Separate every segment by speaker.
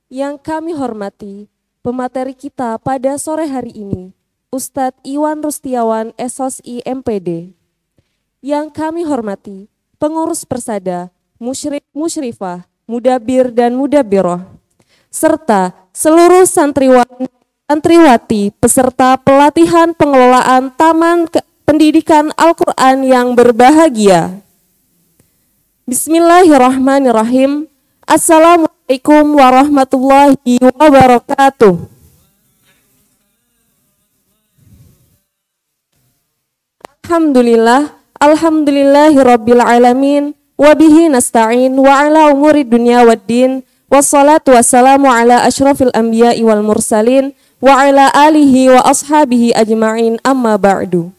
Speaker 1: Yang kami hormati, pemateri kita pada sore hari ini, Ustadz Iwan Rustiawan, SOSI MPD. Yang kami hormati, pengurus Persada, musyrifah, mudabir dan mudabiroh, serta seluruh santriwati peserta pelatihan pengelolaan Taman Pendidikan Al-Quran yang berbahagia. Bismillahirrahmanirrahim. Assalamualaikum warahmatullahi wabarakatuh. Alhamdulillahirabbil alamin wa bihi nasta'in wa ala umuri dunya waddin wassalatu wassalamu ala asyrafil anbiya'i wal mursalin wa ala alihi wa ashabihi ajma'in, amma ba'du.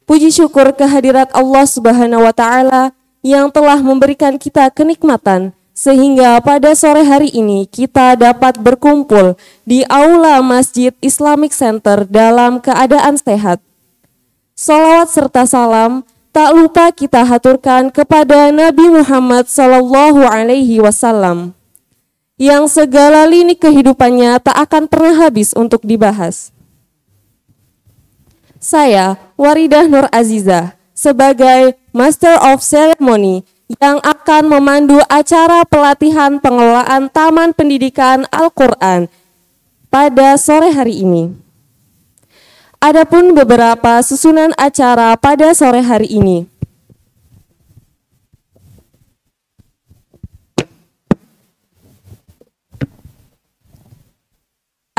Speaker 1: Puji syukur kehadirat Allah Subhanahu wa taala yang telah memberikan kita kenikmatan sehingga pada sore hari ini kita dapat berkumpul di aula Masjid Islamic Center dalam keadaan sehat. Salawat serta salam tak lupa kita haturkan kepada Nabi Muhammad SAW yang segala lini kehidupannya tak akan pernah habis untuk dibahas. Saya, Waridah Nur Azizah, sebagai Master of Ceremony yang akan memandu acara pelatihan pengelolaan Taman Pendidikan Al-Quran pada sore hari ini. Adapun beberapa susunan acara pada sore hari ini.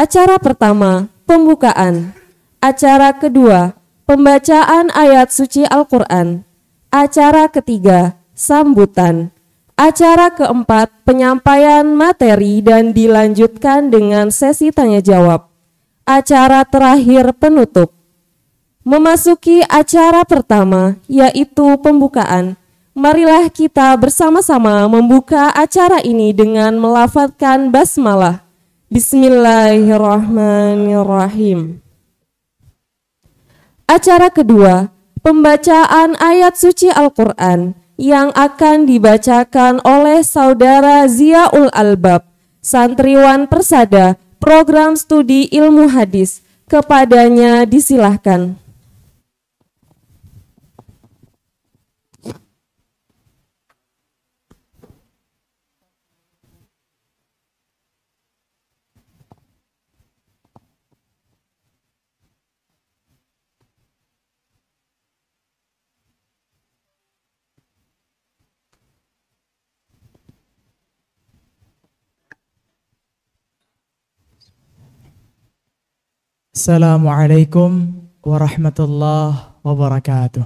Speaker 1: Acara pertama, pembukaan. Acara kedua, pembacaan ayat suci Al-Quran. Acara ketiga, sambutan. Acara keempat, penyampaian materi dan dilanjutkan dengan sesi tanya jawab. Acara terakhir, penutup. Memasuki acara pertama, yaitu pembukaan. Marilah kita bersama-sama membuka acara ini dengan melafadzkan basmalah. Bismillahirrahmanirrahim. Acara kedua, pembacaan ayat suci Al-Quran yang akan dibacakan oleh Saudara Ziaul Albab, santriwan Persada, Program Studi Ilmu Hadis. Kepadanya disilahkan.
Speaker 2: Assalamualaikum warahmatullahi wabarakatuh.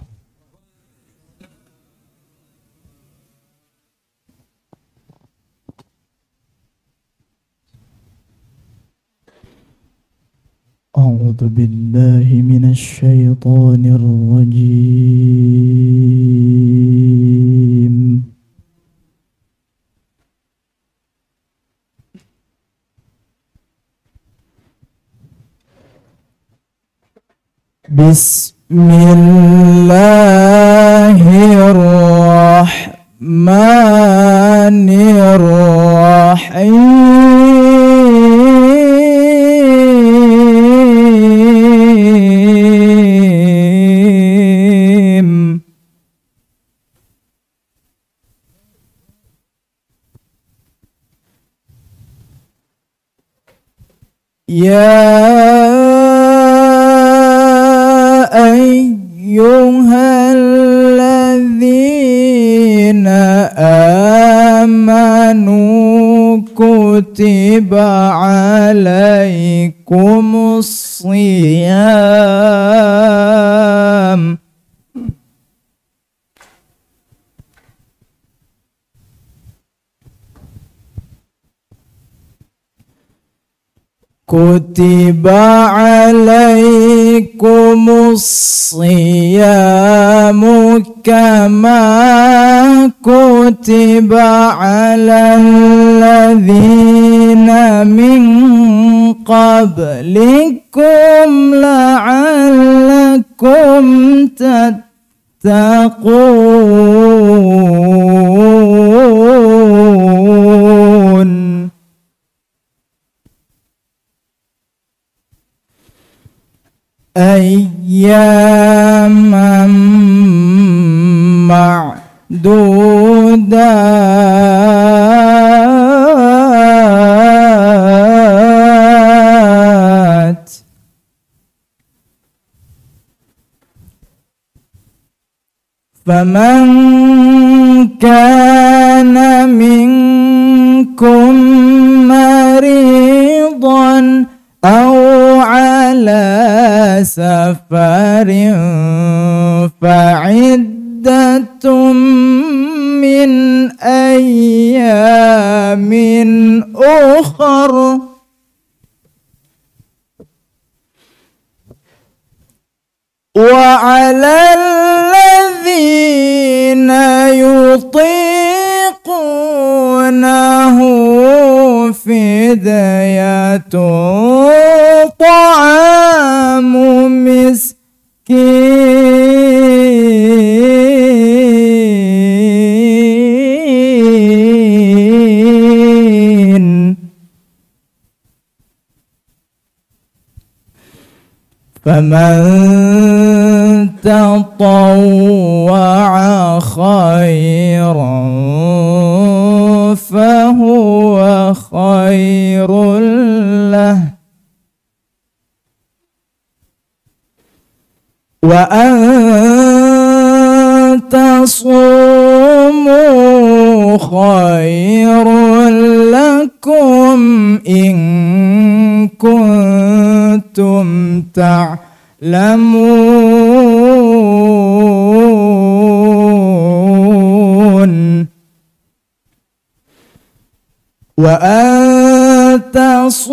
Speaker 2: A'udzu billahi minasy syaithanir rajim. Bismillahirrahmanirrahim. Ya ayyuhalladzina amanu kutiba alaikumus shiyam kutiba alaikumus siyamu kama kutiba alal ladzina min qablikum la'allakum tattaqun. أياما معدودات فمن كان منكم مريضا أو على سفر فعدة من أيام أخر وعلى الذين يطيقونه فدية طعام مسكين فمن تطوع خيرا فهو خير له وأن تصوموا خير لكم إن كنتم تعلمون وأن تصوموا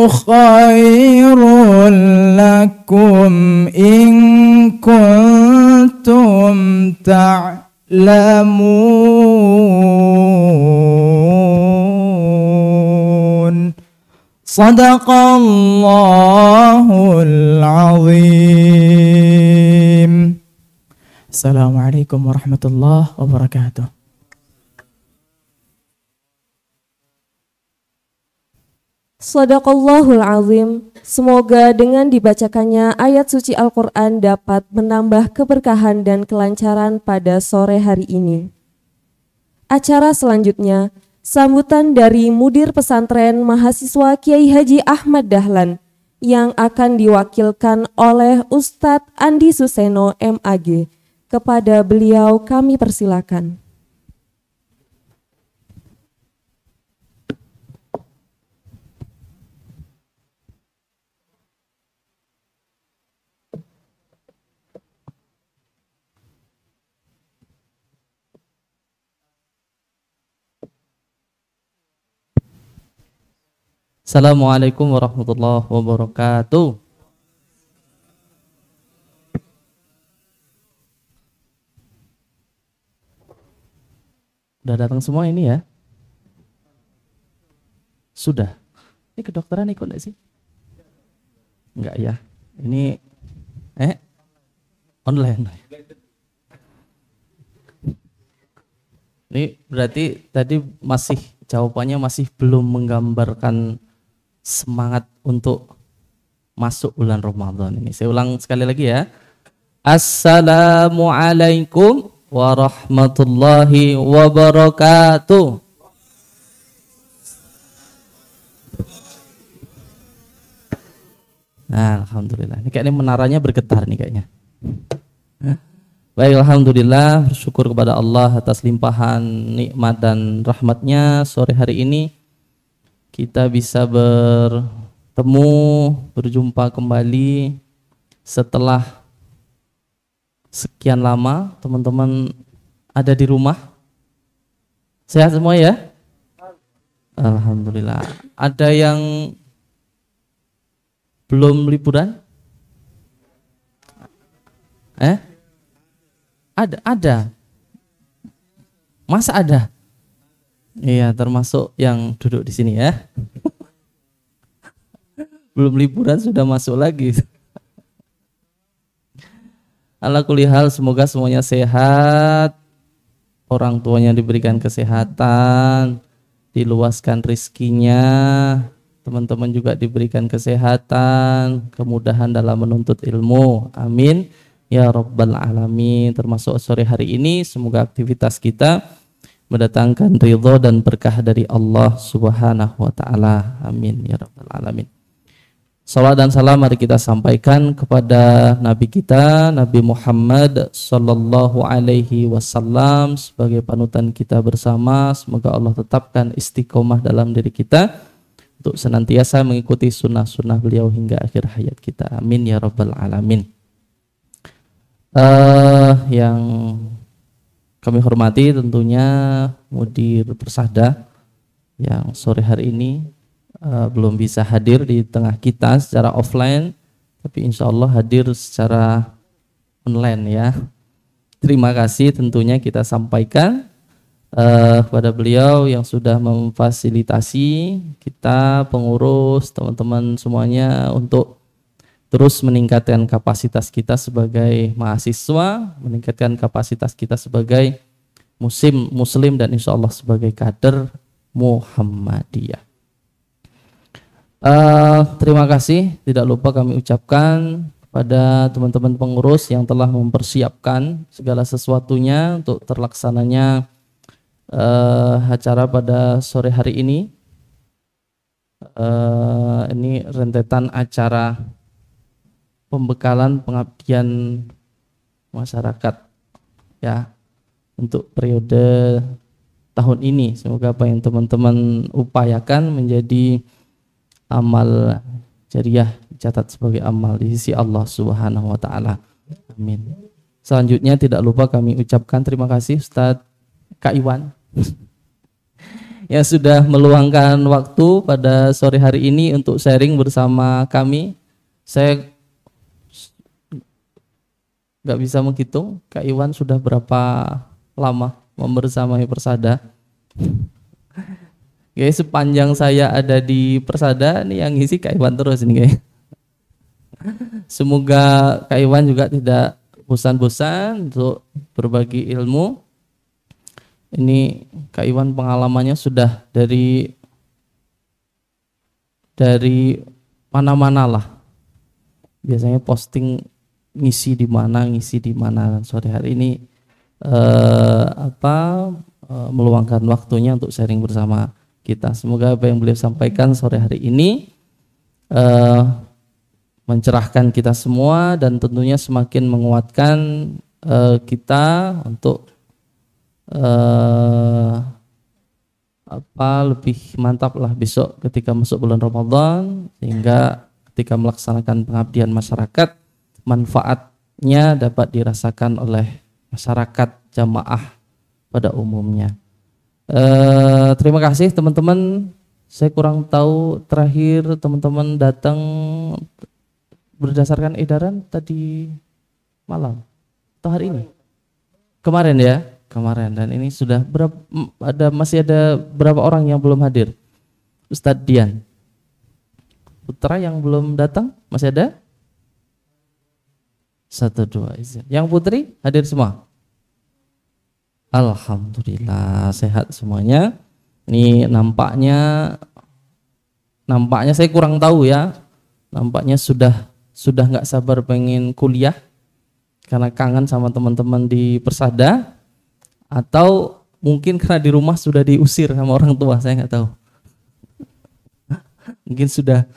Speaker 2: خير لكم إن كنتم تعلمون صدق الله العظيم. السلام عليكم ورحمة الله وبركاته.
Speaker 1: Shadaqallahul azim. Semoga dengan dibacakannya ayat suci Al-Quran dapat menambah keberkahan dan kelancaran pada sore hari ini. Acara selanjutnya, sambutan dari Mudir Pesantren Mahasiswa Kiai Haji Ahmad Dahlan yang akan diwakilkan oleh Ustadz Andi Suseno MAG. Kepada beliau kami persilakan.
Speaker 3: Assalamualaikum warahmatullahi wabarakatuh. Udah datang semua ini ya? Sudah. Ini kedokteran ikut enggak sih? Enggak ya. Ini online. Ini berarti tadi masih jawabannya masih belum menggambarkan semangat untuk masuk bulan Ramadan ini. Saya ulang sekali lagi ya. Assalamualaikum warahmatullahi wabarakatuh. Nah, alhamdulillah. Ini kayaknya menaranya bergetar nih kayaknya. Baik, alhamdulillah, bersyukur kepada Allah atas limpahan nikmat dan rahmatnya. Sore hari ini kita bisa bertemu, berjumpa kembali setelah sekian lama. Teman-teman ada di rumah? Sehat semua ya? Alhamdulillah. Ada yang belum liburan? Ada. Masa ada? Iya, termasuk yang duduk di sini ya. Belum liburan sudah masuk lagi. Ala kulli hal, semoga semuanya sehat, orang tuanya diberikan kesehatan, diluaskan rizkinya, teman-teman juga diberikan kesehatan, kemudahan dalam menuntut ilmu. Amin ya rabbal alamin. Termasuk sore hari ini semoga aktivitas kita mendatangkan ridho dan berkah dari Allah Subhanahu wa taala. Amin ya rabbal alamin. Salawat dan salam mari kita sampaikan kepada Nabi kita, Nabi Muhammad sallallahu alaihi wasallam sebagai panutan kita bersama. Semoga Allah tetapkan istiqomah dalam diri kita untuk senantiasa mengikuti sunnah-sunnah beliau hingga akhir hayat kita. Amin ya rabbal alamin. Yang kami hormati tentunya Mudir Persada yang sore hari ini belum bisa hadir di tengah kita secara offline, tapi insya Allah hadir secara online ya. Terima kasih tentunya kita sampaikan kepada beliau yang sudah memfasilitasi kita, pengurus, teman-teman semuanya untuk terus meningkatkan kapasitas kita sebagai mahasiswa, meningkatkan kapasitas kita sebagai muslim dan insya Allah sebagai kader Muhammadiyah. Terima kasih, tidak lupa kami ucapkan kepada teman-teman pengurus yang telah mempersiapkan segala sesuatunya untuk terlaksananya acara pada sore hari ini. Ini rentetan acara pembekalan pengabdian masyarakat ya untuk periode tahun ini. Semoga apa yang teman-teman upayakan menjadi amal jariah, dicatat sebagai amal di sisi Allah Subhanahu wa taala. Amin. Selanjutnya tidak lupa kami ucapkan terima kasih Ustadz Kak Iwan yang sudah meluangkan waktu pada sore hari ini untuk sharing bersama kami. Saya nggak bisa menghitung Kak Iwan sudah berapa lama membersamai Persada. Guys, sepanjang saya ada di Persada nih yang ngisi Kak Iwan terus ini guys. Semoga Kak Iwan juga tidak bosan-bosan untuk berbagi ilmu. Ini Kak Iwan pengalamannya sudah dari mana-mana lah. Biasanya posting ngisi di mana. Dan sore hari ini meluangkan waktunya untuk sharing bersama kita. Semoga apa yang beliau sampaikan sore hari ini mencerahkan kita semua dan tentunya semakin menguatkan kita untuk lebih mantap lah besok ketika masuk bulan Ramadan, sehingga ketika melaksanakan pengabdian masyarakat manfaatnya dapat dirasakan oleh masyarakat jamaah pada umumnya. Terima kasih teman-teman. Saya kurang tahu terakhir teman-teman datang berdasarkan edaran tadi malam atau hari ini? Kemarin ya, kemarin. Dan ini sudah masih ada berapa orang yang belum hadir? Ustadz Dian Putra yang belum datang masih ada? 1, 2 izin. Yang putri hadir semua? Alhamdulillah sehat semuanya. Ini nampaknya saya kurang tahu ya. Nampaknya sudah nggak sabar pengen kuliah karena kangen sama teman-teman di Persada, atau mungkin karena di rumah sudah diusir sama orang tua, saya nggak tahu. Mungkin sudah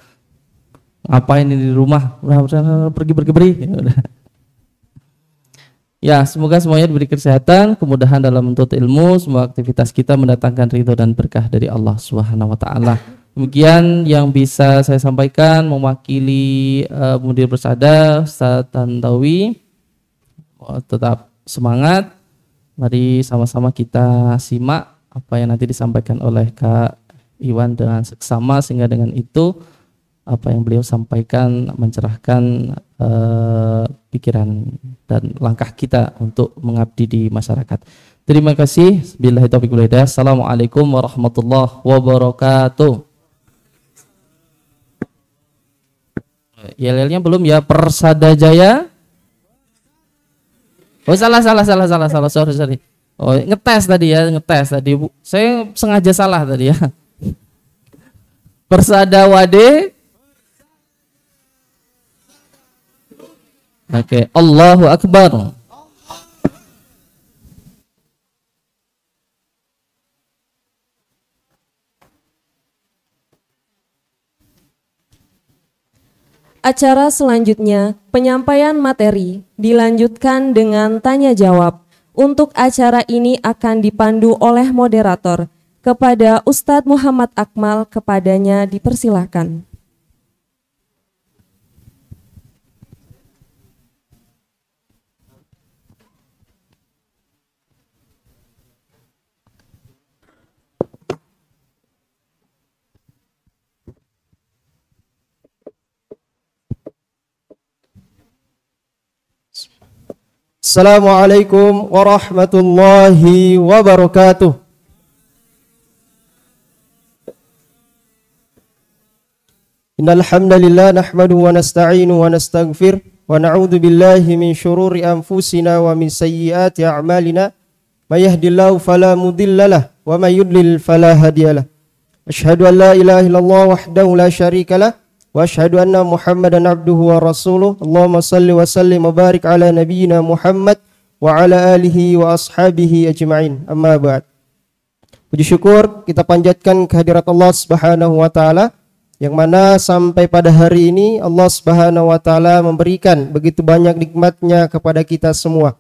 Speaker 3: ngapain ini di rumah, udah pergi. Ya, semoga semuanya diberi kesehatan, kemudahan dalam menuntut ilmu, semua aktivitas kita mendatangkan ridho dan berkah dari Allah Subhanahu wa taala. Demikian yang bisa saya sampaikan mewakili Mudir Persada Ustaz Tantawi. Tetap semangat. Mari sama-sama kita simak apa yang nanti disampaikan oleh Kak Iwan dengan seksama, sehingga dengan itu apa yang beliau sampaikan mencerahkan pikiran dan langkah kita untuk mengabdi di masyarakat. Terima kasih. Billahi taufiq wal hidayah. Assalamualaikum warahmatullahi wabarakatuh. Yel-yelnya belum ya, Persada Jaya. Oh salah. Sorry. Oh ngetes tadi. Saya sengaja salah tadi ya. Persada wade. Oke, Allahu Akbar.
Speaker 1: Acara selanjutnya, penyampaian materi, dilanjutkan dengan tanya jawab. Untuk acara ini akan dipandu oleh moderator. Kepada Ustadz Muhammad Akmal, kepadanya dipersilahkan.
Speaker 4: Assalamualaikum warahmatullahi wabarakatuh. Innal hamdalillah nahmaduhu wa nasta'inu wa nastaghfir wa na'udzu billahi min syururi anfusina wa min sayyiati a'malina. May yahdihillahu fala mudhillalah wa may yudlil fala hadiyalah. Asyhadu an la ilaha illallah wahdahu la syarikalah wa asyhadu anna Muhammadan abduhu wa rasuluh. Allahumma salli wa sallim wa barik ala nabiyyina Muhammad wa ala alihi wa ashabihi ajma'in. Amma ba'd. Puji syukur kita panjatkan kehadirat Allah Subhanahu wa taala, yang mana sampai pada hari ini Allah Subhanahu wa taala memberikan begitu banyak nikmatnya kepada kita semua.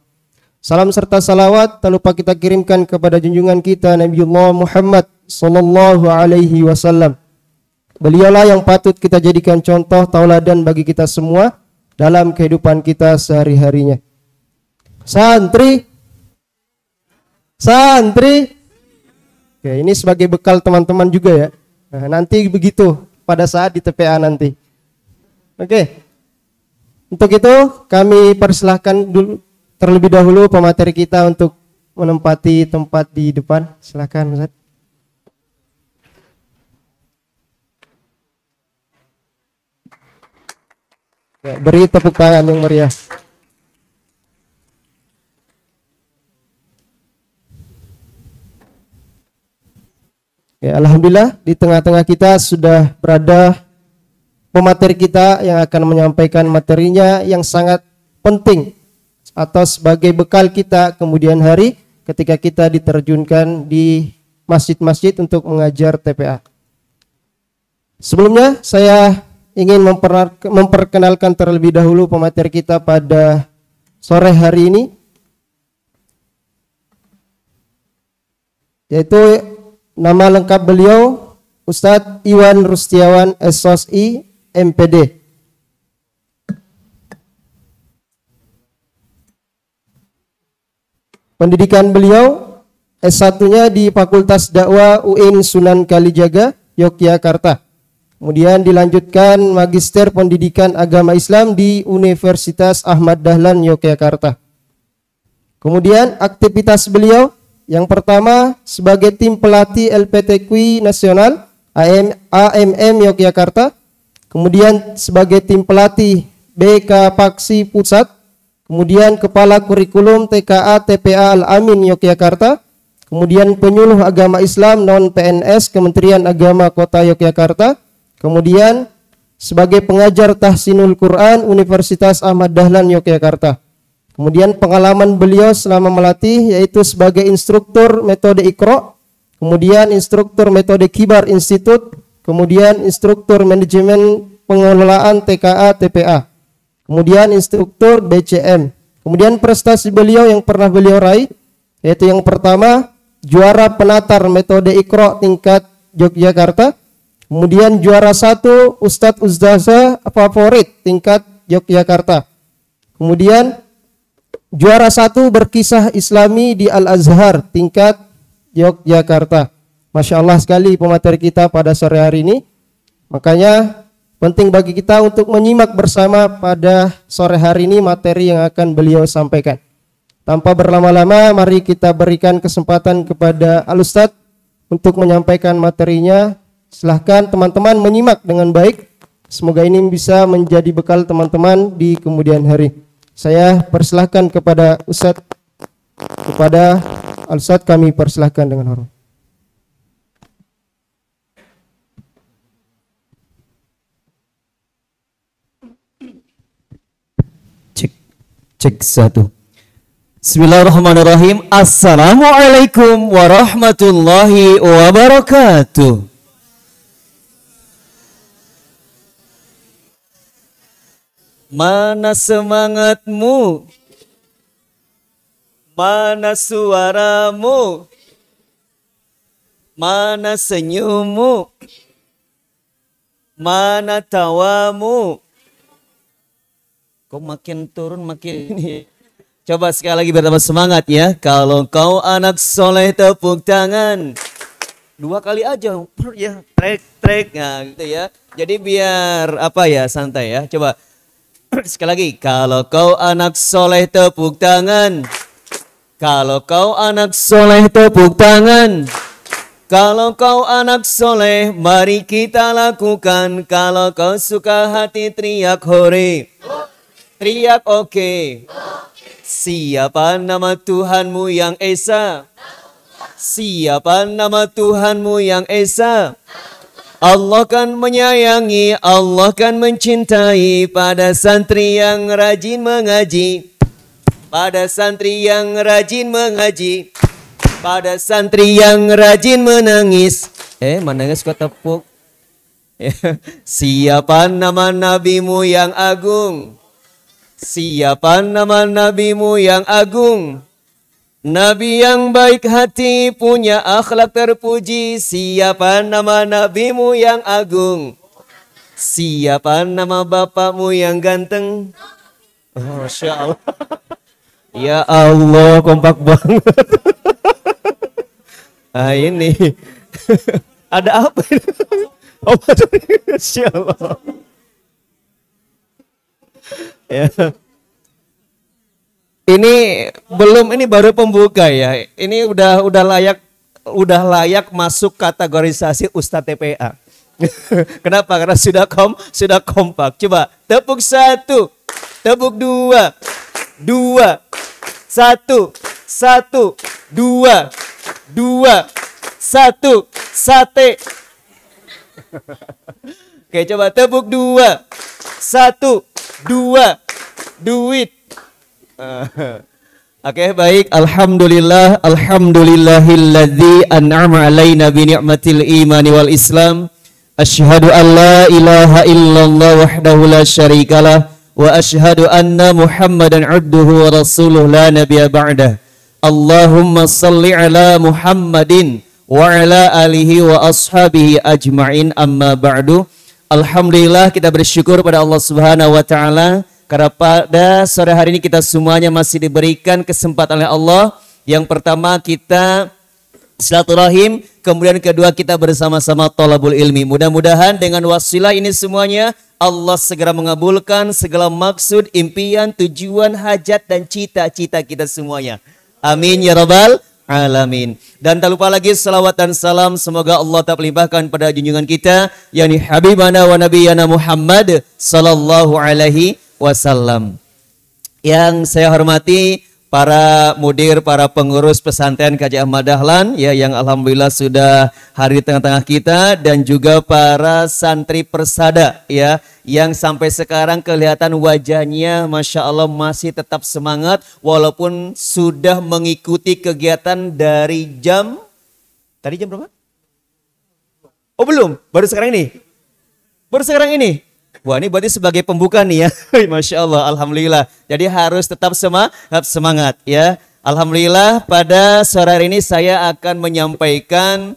Speaker 4: Salam serta salawat tak lupa kita kirimkan kepada junjungan kita Nabiullah Muhammad sallallahu alaihi wasallam. Beliaulah yang patut kita jadikan contoh tauladan bagi kita semua dalam kehidupan kita sehari-harinya. Santri. Oke, ini sebagai bekal teman-teman juga ya. Nah, nanti begitu pada saat di TPA nanti. Oke. Untuk itu kami persilahkan dulu terlebih dahulu pemateri kita untuk menempati tempat di depan. Silakan Ustaz. Ya, beri tepuk tangan yang meriah. Ya, alhamdulillah di tengah-tengah kita sudah berada pemateri kita yang akan menyampaikan materinya yang sangat penting atau sebagai bekal kita kemudian hari ketika kita diterjunkan di masjid-masjid untuk mengajar TPA. Sebelumnya saya ingin memperkenalkan terlebih dahulu pemateri kita pada sore hari ini, yaitu nama lengkap beliau Ustadz Iwan Rustiawan SOSI MPD. Pendidikan beliau S1-nya di Fakultas Dakwah UIN Sunan Kalijaga, Yogyakarta. Kemudian dilanjutkan Magister Pendidikan Agama Islam di Universitas Ahmad Dahlan, Yogyakarta. Kemudian aktivitas beliau yang pertama sebagai tim pelatih LPTQI Nasional AMM Yogyakarta, kemudian sebagai tim pelatih BK Paksi Pusat, kemudian kepala kurikulum TKA TPA Al-Amin Yogyakarta, kemudian penyuluh agama Islam non PNS Kementerian Agama Kota Yogyakarta, kemudian sebagai pengajar tahsinul Quran Universitas Ahmad Dahlan Yogyakarta. Kemudian pengalaman beliau selama melatih yaitu sebagai instruktur metode Iqra, kemudian instruktur metode Kibar Institute, kemudian instruktur manajemen pengelolaan TKA TPA, kemudian instruktur BCM. Kemudian prestasi beliau yang pernah beliau raih yaitu yang pertama juara penatar metode Iqra tingkat Yogyakarta, kemudian juara 1 Ustadz Ustazah favorit tingkat Yogyakarta, kemudian juara 1 berkisah Islami di Al-Azhar tingkat Yogyakarta. Masya Allah sekali pemateri kita pada sore hari ini. Makanya penting bagi kita untuk menyimak bersama pada sore hari ini materi yang akan beliau sampaikan. Tanpa berlama-lama, mari kita berikan kesempatan kepada Al-Ustadz untuk menyampaikan materinya. Silahkan teman-teman menyimak dengan baik. Semoga ini bisa menjadi bekal teman-teman di kemudian hari. Saya persilahkan kepada Ustadz, kepada Al-Ustadz kami persilahkan dengan hormat.
Speaker 5: Cek satu. Bismillahirrahmanirrahim. Assalamualaikum warahmatullahi wabarakatuh. Mana semangatmu? Mana suaramu? Mana senyummu? Mana tawamu? Kok makin turun makin ini. Coba sekali lagi bertambah semangat ya. Kalau kau anak soleh tepuk tangan. 2 kali aja ya. Trek. Nah gitu ya. Jadi biar apa ya, santai ya. Coba sekali lagi. Kalau kau anak soleh tepuk tangan. Kalau kau anak soleh tepuk tangan. Kalau kau anak soleh mari kita lakukan. Kalau kau suka hati teriak hore. Teriak oke. Siapa nama Tuhanmu yang Esa? Siapa nama Tuhanmu yang Esa? Allah kan menyayangi, Allah kan mencintai pada santri yang rajin mengaji. Pada santri yang rajin mengaji. Pada santri yang rajin menangis. Menangis kok tepuk. Siapa nama nabimu yang agung? Siapa nama nabimu yang agung? Nabi yang baik hati, punya akhlak terpuji. Siapa nama nabimu yang agung? Siapa nama bapakmu yang ganteng? Oh, Masya Allah. Ya Allah, kompak banget. Nah ini. Ada apa ini? Oh, Masya Allah. Ya. Ini baru pembuka ya. Ini udah layak masuk kategorisasi Ustadz TPA. Kenapa? Karena sudah kompak. Coba tepuk 1, tepuk 2, 2, 1, 1, 2, 2, 1, sate. Oke, coba tepuk 2, 1, 2, duit. Oke, baik. Alhamdulillah, alhamdulillahilladzi an'ama alaina bi ni'matil imani wal islam. Asyhadu an la ilaha illallah wahdahu la syarikalah wa asyhadu anna Muhammadan abduhu wa rasuluh la nabiyya ba'dah. Allahumma salli ala Muhammadin wa ala alihi wa ashabihi ajma'in, amma ba'du. Alhamdulillah, kita bersyukur pada Allah Subhanahu wa taala karena pada sore hari ini kita semuanya masih diberikan kesempatan oleh Allah. Yang pertama kita silaturahim, kemudian kedua kita bersama-sama thalabul ilmi. Mudah-mudahan dengan wasilah ini semuanya Allah segera mengabulkan segala maksud, impian, tujuan, hajat dan cita-cita kita semuanya. Amin ya rabbal alamin. Dan tak lupa lagi salawat dan salam semoga Allah tak limpahkan pada junjungan kita yakni habibana wa nabiyana Muhammad sallallahu alaihi wasallam. Yang saya hormati para mudir, para pengurus pesantren KJ Ahmad Dahlan ya, yang alhamdulillah sudah hadir di tengah-tengah kita, dan juga para santri persada ya, yang sampai sekarang kelihatan wajahnya Masya Allah masih tetap semangat walaupun sudah mengikuti kegiatan dari jam, tadi jam berapa? Oh belum, baru sekarang ini? Baru sekarang ini? Wah, ini berarti sebagai pembuka nih ya. Masya Allah, alhamdulillah. Jadi harus tetap semangat ya. Alhamdulillah pada sore hari ini saya akan menyampaikan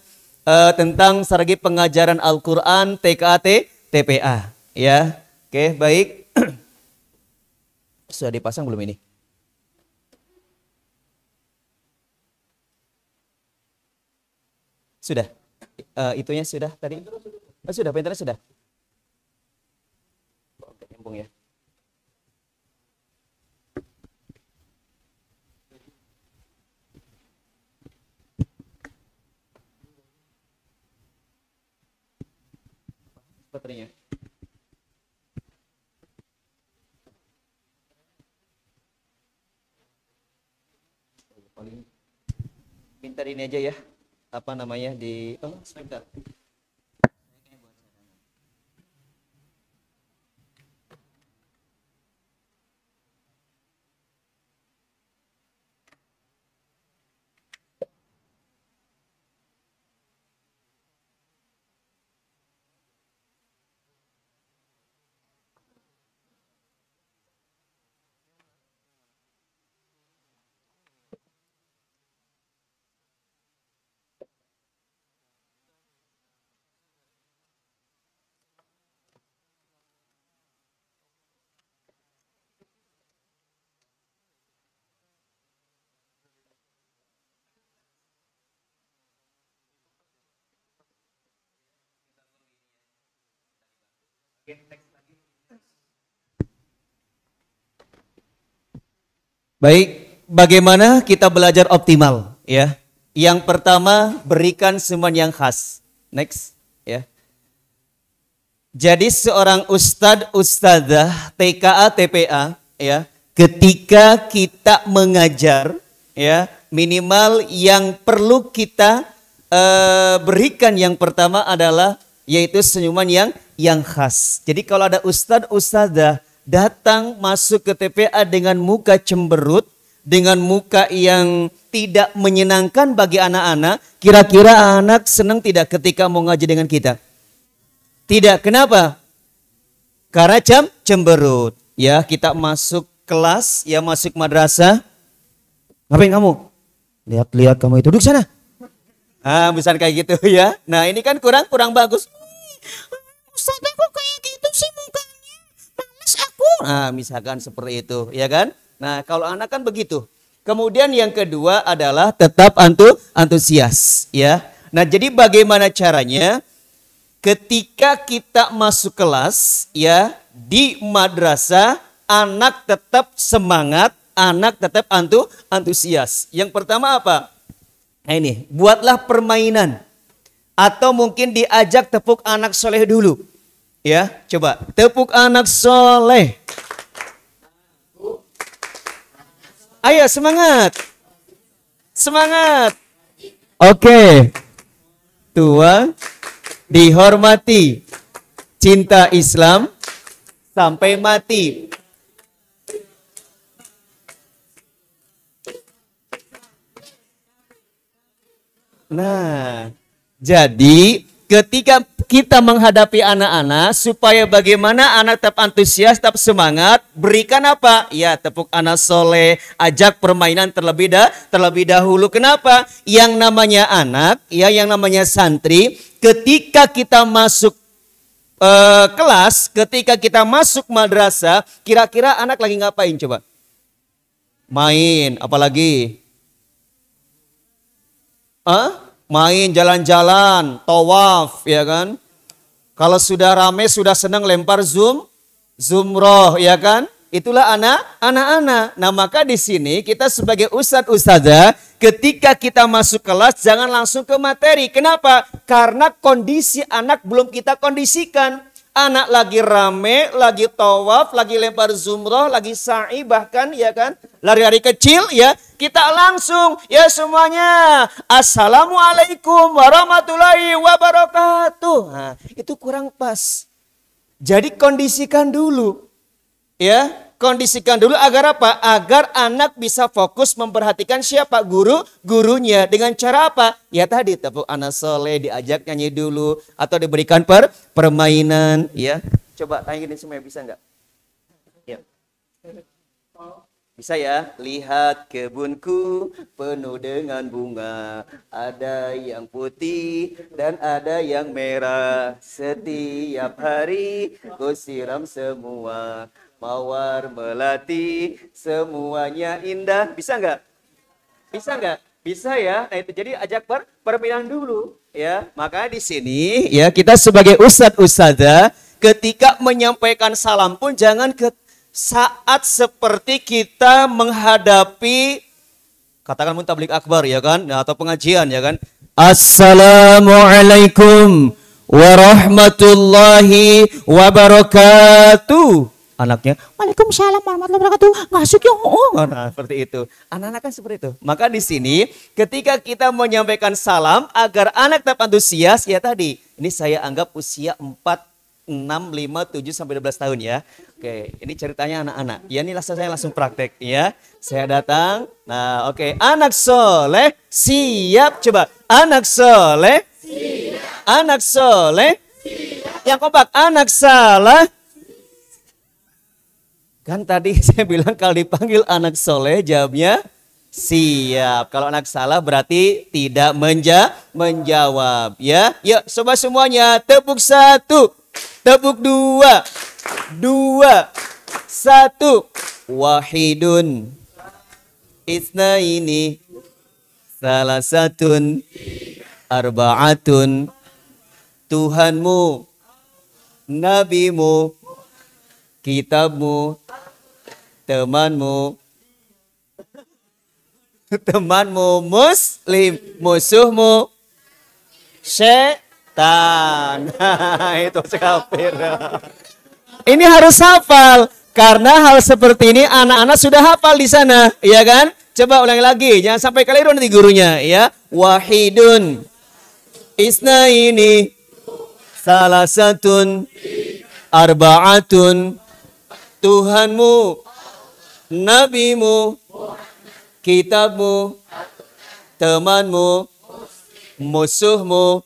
Speaker 5: tentang strategi pengajaran Al-Quran TKAT TPA ya. Oke, baik. Sudah dipasang belum ini? Sudah. Itunya sudah tadi? Oh, sudah, penternya sudah. Ya. Baterainya. Paling pintar ini aja ya. Apa namanya di sebentar. Baik, bagaimana kita belajar optimal ya? Yang pertama, berikan semuanya yang khas. Next, ya. Jadi seorang ustadz, ustadzah, TKA, TPA, ya, ketika kita mengajar, ya, minimal yang perlu kita berikan yang pertama adalah yaitu senyuman yang khas. Jadi kalau ada ustadz, ustadzah datang masuk ke TPA dengan muka cemberut, dengan muka yang tidak menyenangkan bagi anak-anak, kira-kira anak senang tidak ketika mau ngaji dengan kita? Tidak. Kenapa? Karena cemberut. Ya, kita masuk kelas, ya masuk madrasah. Ngapain kamu? Lihat-lihat kamu itu, duduk sana. Ah, misalnya kayak gitu ya. Nah, ini kan kurang bagus. Ustaz, kok kayak gitu sih mukanya? Males aku. Nah, misalkan seperti itu, ya kan? Nah, kalau anak kan begitu. Kemudian yang kedua adalah tetap antusias, ya. Nah, jadi bagaimana caranya? Ketika kita masuk kelas, ya, di madrasah, anak tetap semangat, anak tetap antusias. Yang pertama apa? Nah ini, buatlah permainan. Atau mungkin diajak tepuk anak soleh dulu. Ya, coba tepuk anak soleh. Ayo semangat. Semangat. Oke. Tua, dihormati. Cinta Islam sampai mati. Nah, jadi ketika kita menghadapi anak-anak, supaya bagaimana anak tetap antusias, tetap semangat, berikan apa? Ya, tepuk anak soleh, ajak permainan terlebih dahulu. Kenapa? Yang namanya anak, ya, yang namanya santri, ketika kita masuk kelas, ketika kita masuk madrasah, kira-kira anak lagi ngapain coba? Main, apalagi? Main, jalan-jalan, tawaf, ya kan? Kalau sudah rame, sudah senang lempar zumroh, ya kan? Itulah anak-anak. Nah, maka di sini kita sebagai ustadz ustadzah, ketika kita masuk kelas jangan langsung ke materi. Kenapa? Karena kondisi anak belum kita kondisikan. Anak lagi rame, lagi tawaf, lagi lempar zumroh, lagi sa'i bahkan, ya kan? Lari-lari kecil, ya. Kita langsung, ya semuanya. Assalamualaikum warahmatullahi wabarakatuh. Nah, itu kurang pas. Jadi kondisikan dulu. Ya, kondisikan dulu agar apa? Agar anak bisa fokus memperhatikan siapa? Gurunya. Dengan cara apa? Ya tadi tepuk anak soleh, diajak nyanyi dulu. Atau diberikan permainan. Ya, coba tanya ini semua bisa nggak? Ya. Bisa ya? Lihat kebunku penuh dengan bunga. Ada yang putih dan ada yang merah. Setiap hari ku siram semua. Mawar melati, semuanya indah. Bisa nggak? Bisa nggak? Bisa ya. Nah itu jadi ajak permainan dulu, ya. Maka di sini ya kita sebagai ustadz ustadzah ketika menyampaikan salam pun jangan ke saat seperti kita menghadapi katakan tabligh akbar, ya kan, atau pengajian, ya kan. Assalamualaikum warahmatullahi wabarakatuh. Anaknya, waalaikumsalam warahmatullahi wabarakatuh. Ngasuk ya, nah, seperti itu. Anak-anak kan seperti itu. Maka di sini, ketika kita menyampaikan salam agar anak tetap antusias, ya tadi, ini saya anggap usia 4, 6, 5, 7 sampai 12 tahun ya. Oke, ini ceritanya anak-anak. Ya ini saya langsung praktek ya. Saya datang. Nah, oke. Anak soleh siap. Coba. Anak soleh. Siap. Anak soleh. Siap. Yang kompak. Anak salah. Kan tadi saya bilang kalau dipanggil anak soleh jawabnya siap. Kalau anak salah berarti tidak menjawab. Ya, yuk coba semuanya. Tepuk 1, tepuk 2, 2, 1. Wahidun, isnaini, salasatun, arbaatun. Tuhanmu nabimu, kitabmu, temanmu, muslim, musuhmu setan. Itu kafir. Ini harus hafal karena hal seperti ini anak-anak sudah hafal di sana, ya kan? Coba ulangi lagi, jangan sampai keliru nanti gurunya, ya. Wahidun, isnaini, salasatun, arba'atun. Tuhanmu, nabimu, kitabmu, temanmu, musuhmu.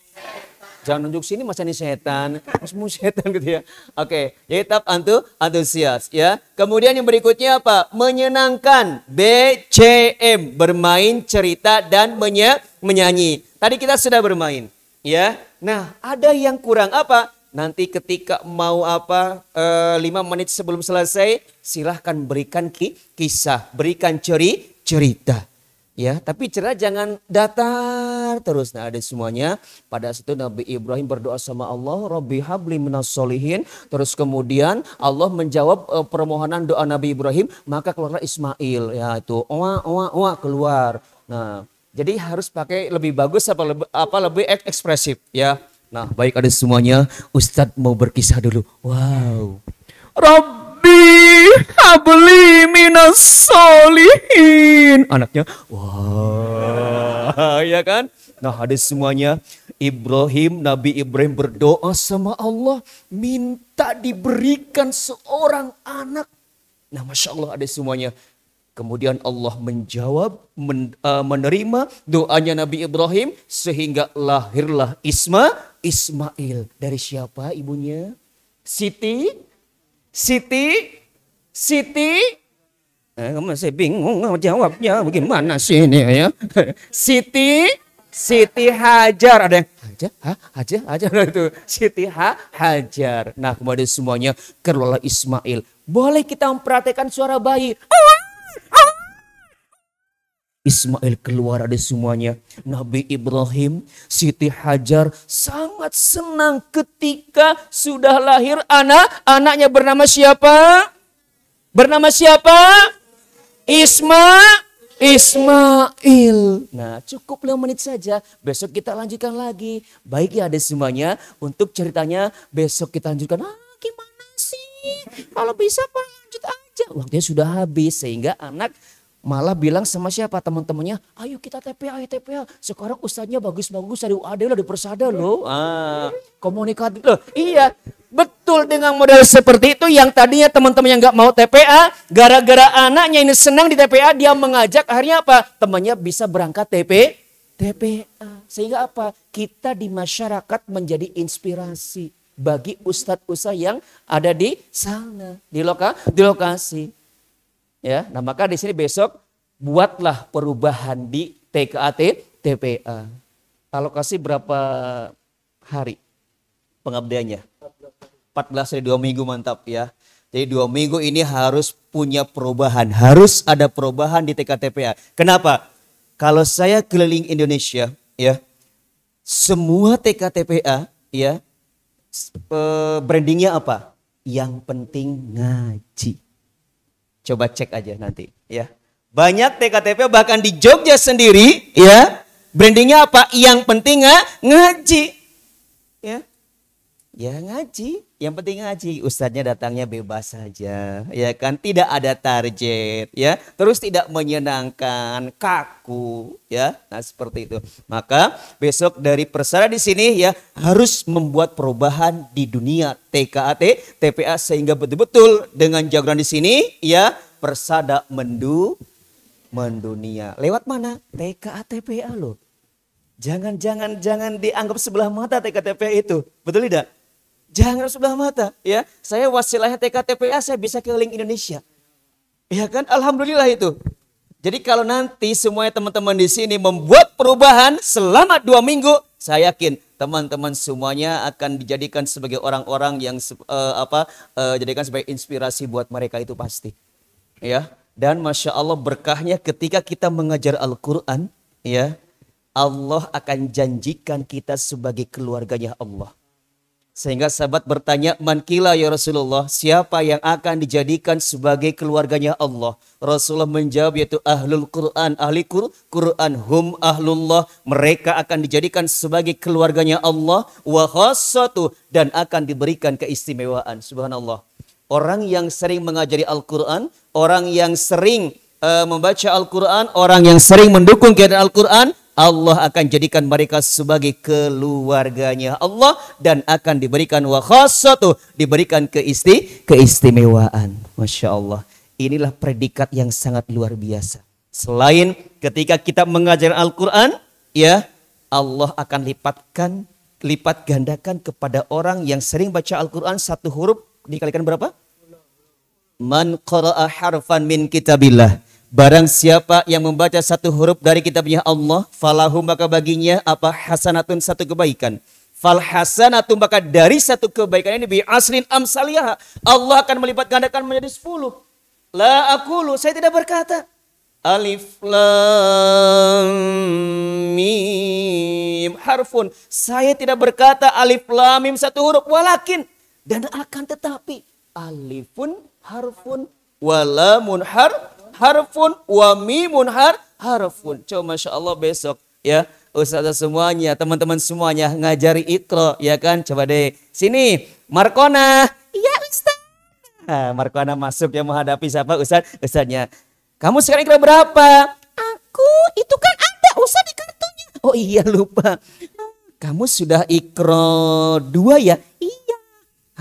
Speaker 5: Jangan nunjuk sini masa ini setan, masmu setan gitu ya. Oke, jadi tetap antusias ya. Kemudian yang berikutnya apa? Menyenangkan. BCM, bermain, cerita dan menyanyi. Tadi kita sudah bermain ya. Nah, ada yang kurang apa? Nanti ketika mau 5 menit sebelum selesai, silahkan berikan kisah, berikan cerita. Ya, tapi cerita jangan datar terus. Nah, ada semuanya. Pada saat itu Nabi Ibrahim berdoa sama Allah, Rabbi habli minas solihin. Terus kemudian Allah menjawab permohonan doa Nabi Ibrahim, maka keluarlah Ismail. Ya, itu keluar. Nah, jadi harus pakai lebih bagus lebih ekspresif ya. Nah, baik ada semuanya. Ustadz mau berkisah dulu. Wow. Rabbi habli minas solihin. Anaknya, wah, ya kan? Nah, ada semuanya. Nabi Ibrahim berdoa sama Allah, minta diberikan seorang anak. Nah, Masya Allah ada semuanya. Kemudian Allah menjawab, menerima doanya Nabi Ibrahim sehingga lahirlah Ismail. Dari siapa ibunya? Siti. Kamu masih bingung jawabnya bagaimana sih ini ya? Siti Hajar. Ada yang Hajar itu. Siti Hajar. Nah, kemudian semuanya keluarlah Ismail. Boleh kita memperhatikan suara bayi. Ismail keluar, ada semuanya. Nabi Ibrahim, Siti Hajar sangat senang ketika sudah lahir anaknya bernama siapa? Ismail. Nah, cukup 5 menit saja. Besok kita lanjutkan lagi. Baik ya ada semuanya. Untuk ceritanya besok kita lanjutkan. Gimana sih? Kalau bisa Pak lanjut aja. Waktunya sudah habis sehingga anak malah bilang sama siapa teman-temannya, ayo kita TPA. Sekarang ustadznya bagus-bagus dari UAD loh, di Persada loh. Komunikatif loh. Iya, betul, dengan model seperti itu yang tadinya teman-teman yang nggak mau TPA, gara-gara anaknya ini senang di TPA, dia mengajak, akhirnya apa? Temannya bisa berangkat TPA. Sehingga apa? Kita di masyarakat menjadi inspirasi bagi ustadz-ustadz yang ada di sana, di lokasi. Ya, nah maka di sini besok buatlah perubahan di TPA. Alokasi berapa hari pengabdiannya? 14 hari 2 minggu, mantap ya. Jadi 2 minggu ini harus punya perubahan, harus ada perubahan di TPA. Kenapa? Kalau saya keliling Indonesia ya, semua TPA ya, brandingnya apa? Yang penting ngaji. Coba cek aja nanti ya. Banyak TPA bahkan di Jogja sendiri ya, brandingnya apa? Yang penting ngaji. Ya. Ya ngaji, yang penting ngaji. Ustadznya datangnya bebas saja, ya kan? Tidak ada target, ya. Terus tidak menyenangkan, kaku, ya. Nah seperti itu. Maka besok dari Persada di sini ya harus membuat perubahan di dunia TPA sehingga betul-betul dengan jagoan di sini, ya Persada mendunia. Lewat mana? TPA loh. Jangan dianggap sebelah mata TPA itu, betul tidak? Jangan sebelah mata, ya. Saya wasilahnya TPA, saya bisa keliling Indonesia. Ya kan? Alhamdulillah itu. Jadi kalau nanti semuanya teman-teman di sini membuat perubahan selama 2 minggu, saya yakin teman-teman semuanya akan dijadikan sebagai orang-orang yang jadikan sebagai inspirasi buat mereka, itu pasti. Ya. Dan Masya Allah berkahnya ketika kita mengajar Al-Quran, ya, Allah akan janjikan kita sebagai keluarganya Allah. Sehingga sahabat bertanya, man qila ya Rasulullah, siapa yang akan dijadikan sebagai keluarganya Allah? Rasulullah menjawab, yaitu ahlul Quran, ahli Quran, hum ahlullah, mereka akan dijadikan sebagai keluarganya Allah, wa khassatu, dan akan diberikan keistimewaan. Subhanallah. Orang yang sering mengajari Al-Quran, orang yang sering membaca Al-Quran, orang yang sering mendukung keadaan Al-Quran, Allah akan jadikan mereka sebagai keluarganya Allah dan akan diberikan wa khassatu, diberikan keistimewaan. Masya Allah. Inilah predikat yang sangat luar biasa. Selain ketika kita mengajar Al-Quran, ya, Allah akan lipat gandakan kepada orang yang sering baca Al-Quran, satu huruf dikalikan berapa? Man qara'a harfan min kitabillah. Barang siapa yang membaca satu huruf dari kitabnya Allah, falahu, maka baginya apa? Hasanatun, satu kebaikan. Fal hasanatun, maka dari satu kebaikan ini bi asrin amsaliyah, Allah akan melipat gandakan menjadi 10. La aqulu, saya tidak berkata alif lam mim harfun. Saya tidak berkata alif lam mim satu huruf, walakin, dan akan tetapi, alifun harfun walamun harfun wa mimun harfun. Coba Masya Allah besok ya ustazah semuanya, teman-teman semuanya ngajari Iqra, ya kan? Coba deh sini Markona. Iya Ustaz. Nah, Markona masuk yang menghadapi siapa Ustaznya. Kamu sekarang Iqra berapa? Aku itu kan ada Ustaz di kartunya. Oh iya lupa. Kamu sudah Iqra 2 ya? Iya.